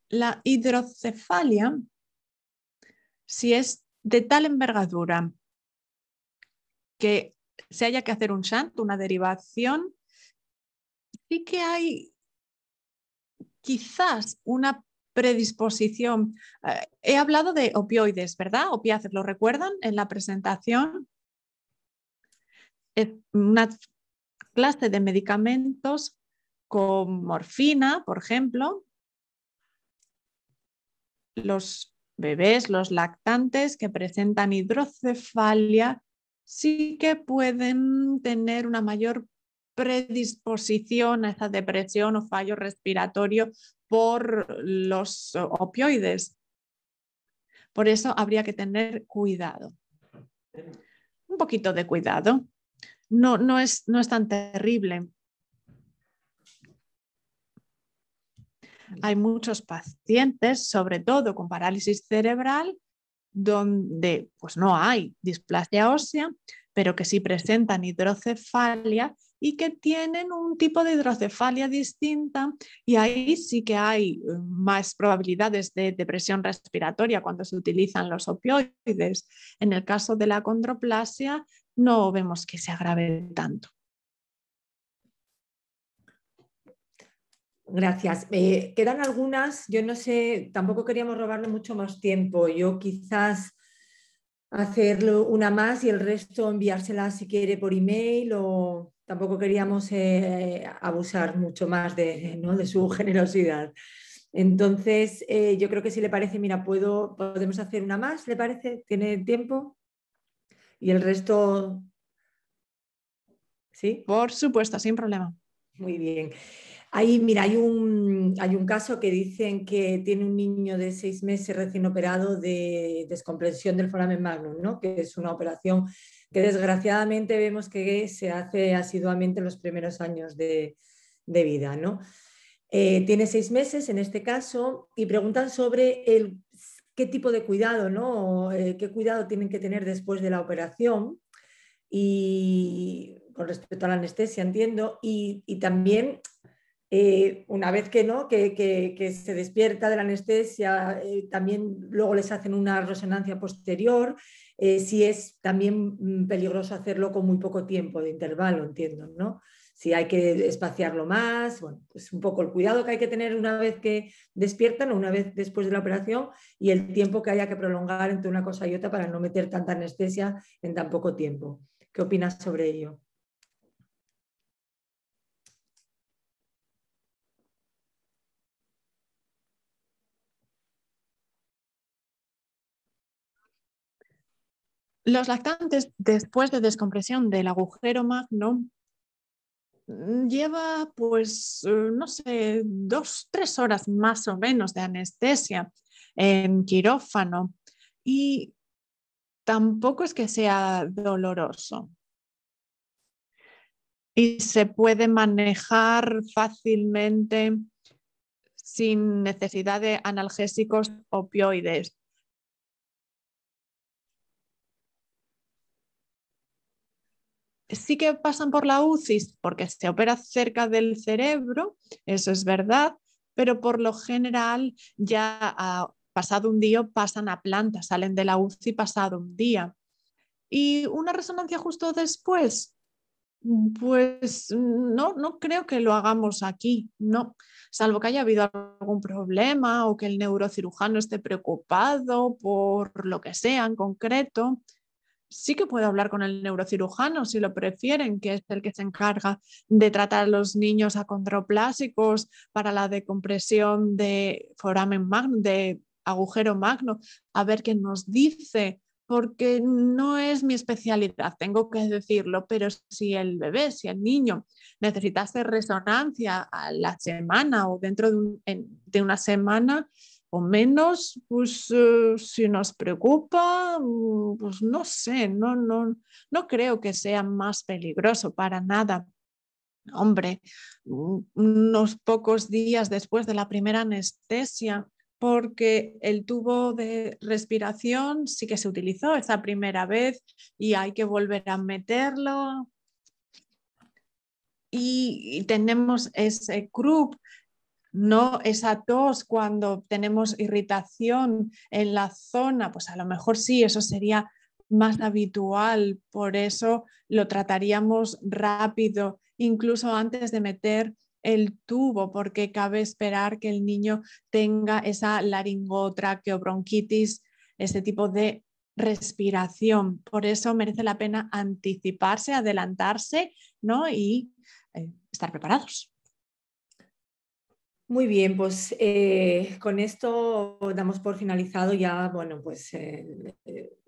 La hidrocefalia, si es de tal envergadura que se haya que hacer un shunt, una derivación, sí que hay quizás una predisposición. He hablado de opioides, ¿verdad? Opiáceos, ¿lo recuerdan en la presentación? Es una clase de medicamentos con morfina, por ejemplo. Los bebés, los lactantes que presentan hidrocefalia, sí que pueden tener una mayor predisposición a esa depresión o fallo respiratorio por los opioides. Por eso habría que tener cuidado. Un poquito de cuidado. No es tan terrible. Hay muchos pacientes, sobre todo con parálisis cerebral, donde pues no hay displasia ósea, pero que sí presentan hidrocefalia y que tienen un tipo de hidrocefalia distinta, y ahí sí que hay más probabilidades de depresión respiratoria cuando se utilizan los opioides. En el caso de la acondroplasia no vemos que se agrave tanto. Gracias. Quedan algunas, yo no sé, tampoco queríamos robarle mucho más tiempo. Yo quizás hacerlo una más y el resto enviársela si quiere por email, o tampoco queríamos abusar mucho más de, ¿no?, de su generosidad. Entonces, yo creo que si le parece, mira, podemos hacer una más, ¿le parece? ¿Tiene tiempo? Y el resto, ¿sí? Por supuesto, sin problema. Muy bien. Mira, hay un caso que dicen que tiene un niño de 6 meses recién operado de descompresión del foramen magnum, ¿no?, que es una operación que desgraciadamente vemos que se hace asiduamente en los primeros años de vida, ¿no? Tiene 6 meses en este caso y preguntan sobre qué tipo de cuidado, ¿no? Qué cuidado tienen que tener después de la operación y con respecto a la anestesia, entiendo, y también una vez que, ¿no?, que se despierta de la anestesia, también luego les hacen una resonancia posterior, si es también peligroso hacerlo con muy poco tiempo de intervalo, entiendo, ¿no? Si hay que espaciarlo más, bueno, pues un poco el cuidado que hay que tener una vez que despiertan o una vez después de la operación, y el tiempo que haya que prolongar entre una cosa y otra para no meter tanta anestesia en tan poco tiempo. ¿Qué opinas sobre ello? Los lactantes, después de descompresión del agujero magno, lleva, pues, no sé, 2, 3 horas más o menos de anestesia en quirófano, y tampoco es que sea doloroso. Y se puede manejar fácilmente sin necesidad de analgésicos opioides. Sí que pasan por la UCI porque se opera cerca del cerebro, eso es verdad, pero por lo general ya pasado un día pasan a planta, salen de la UCI pasado un día. Y una resonancia justo después, Pues no, no creo que lo hagamos aquí, no, salvo que haya habido algún problema o que el neurocirujano esté preocupado por lo que sea en concreto. Sí que puedo hablar con el neurocirujano si lo prefieren, que es el que se encarga de tratar a los niños acondroplásicos para la decompresión de foramen magno, de agujero magno, a ver qué nos dice, porque no es mi especialidad, tengo que decirlo, pero si el bebé, si el niño necesita hacer resonancia a la semana o dentro de una semana, o menos, pues si nos preocupa, pues no sé, no creo que sea más peligroso para nada. Hombre, unos pocos días después de la primera anestesia, porque el tubo de respiración sí que se utilizó esa primera vez y hay que volver a meterlo. Y tenemos ese CRUP, no esa tos cuando tenemos irritación en la zona, pues a lo mejor sí, eso sería más habitual, por eso lo trataríamos rápido, incluso antes de meter el tubo, porque cabe esperar que el niño tenga esa laringotraqueobronquitis, ese tipo de respiración. Por eso merece la pena anticiparse, adelantarse, ¿no? Y estar preparados. Muy bien, pues con esto damos por finalizado ya, bueno, pues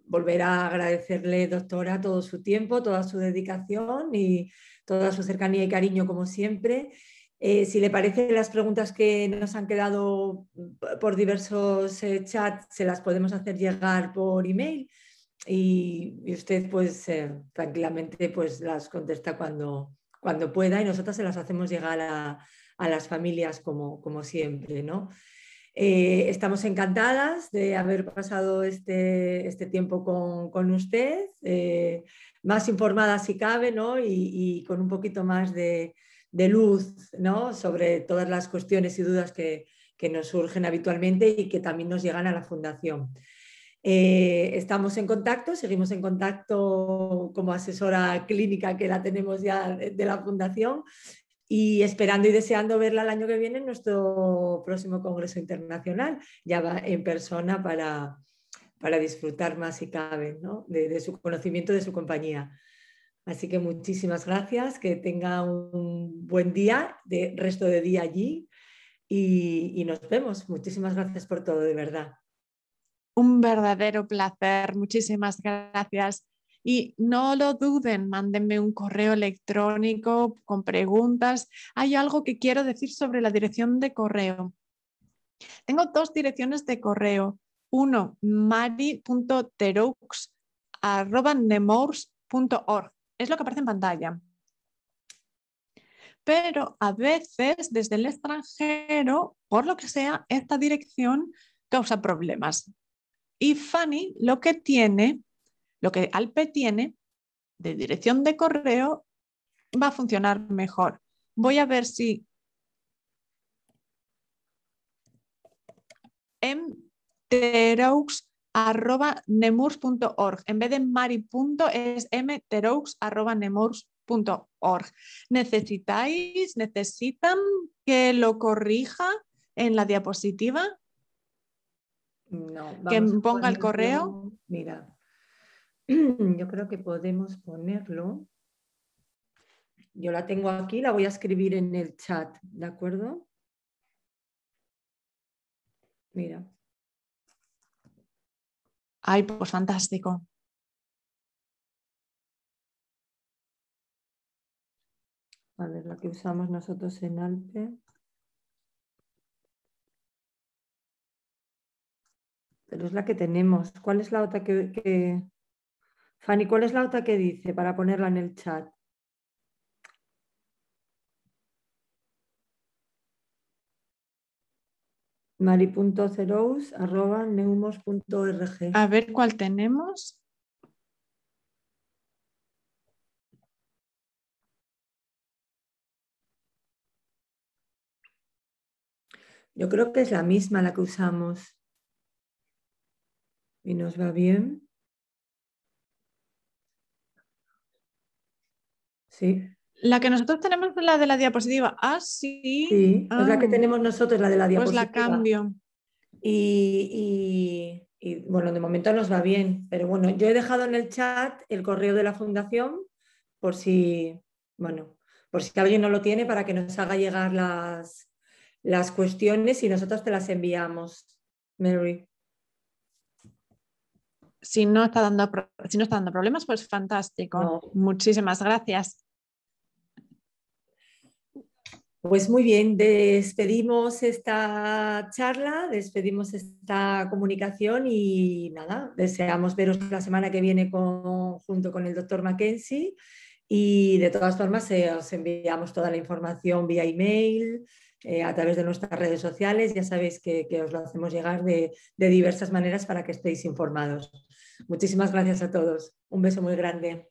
volver a agradecerle, doctora, todo su tiempo, toda su dedicación y toda su cercanía y cariño, como siempre. Si le parece, las preguntas que nos han quedado por diversos chats se las podemos hacer llegar por email y usted, pues, tranquilamente, pues las contesta cuando pueda y nosotras se las hacemos llegar a las familias como siempre, ¿no? Estamos encantadas de haber pasado este tiempo con usted, más informada si cabe, ¿no? Y con un poquito más de luz, ¿no? Sobre todas las cuestiones y dudas que nos surgen habitualmente y que también nos llegan a la Fundación. Estamos en contacto, seguimos en contacto como asesora clínica que la tenemos ya de la Fundación y esperando y deseando verla el año que viene en nuestro próximo Congreso Internacional, ya va en persona para disfrutar más si cabe, ¿no? de su conocimiento, de su compañía. Así que muchísimas gracias, que tenga un buen día, de resto de día allí y nos vemos. Muchísimas gracias por todo, de verdad. Un verdadero placer, muchísimas gracias. Y no lo duden, mándenme un correo electrónico con preguntas. Hay algo que quiero decir sobre la dirección de correo. Tengo dos direcciones de correo. Uno, mari.teraux@nemours.org. Es lo que aparece en pantalla. Pero a veces desde el extranjero, por lo que sea, esta dirección causa problemas. Y Fanny lo que Alpe tiene de dirección de correo va a funcionar mejor. Voy a ver si mteraux@nemours.org. En vez de mari. Es mteraux@nemours.org. ¿Necesitan que lo corrija en la diapositiva? No, ¿Que vamos a ponga el correo? ponerlo. Mira, yo creo que podemos ponerlo. Yo la tengo aquí, la voy a escribir en el chat, ¿de acuerdo? Mira. Ay, pues fantástico. A ver, la que usamos nosotros en Alpe. Pero es la que tenemos. ¿Cuál es la otra Fanny, cuál es la otra que dice para ponerla en el chat? mari.cerous@neumos.org. A ver cuál tenemos. Yo creo que es la misma la que usamos. Y nos va bien. Sí, La que nosotros tenemos es la de la diapositiva. Ah, sí. sí, es la que tenemos nosotros, la de la Pues la diapositiva. cambio. Bueno, de momento nos va bien, pero bueno, yo he dejado en el chat el correo de la fundación por si, bueno, por si alguien no lo tiene para que nos haga llegar las cuestiones y nosotros te las enviamos, Mary. Si no está dando problemas, pues fantástico. No. Muchísimas gracias. Pues muy bien, despedimos esta charla, despedimos esta comunicación y nada, deseamos veros la semana que viene junto con el doctor Mackenzie y de todas formas os enviamos toda la información vía email, a través de nuestras redes sociales, ya sabéis que os lo hacemos llegar de diversas maneras para que estéis informados. Muchísimas gracias a todos, un beso muy grande.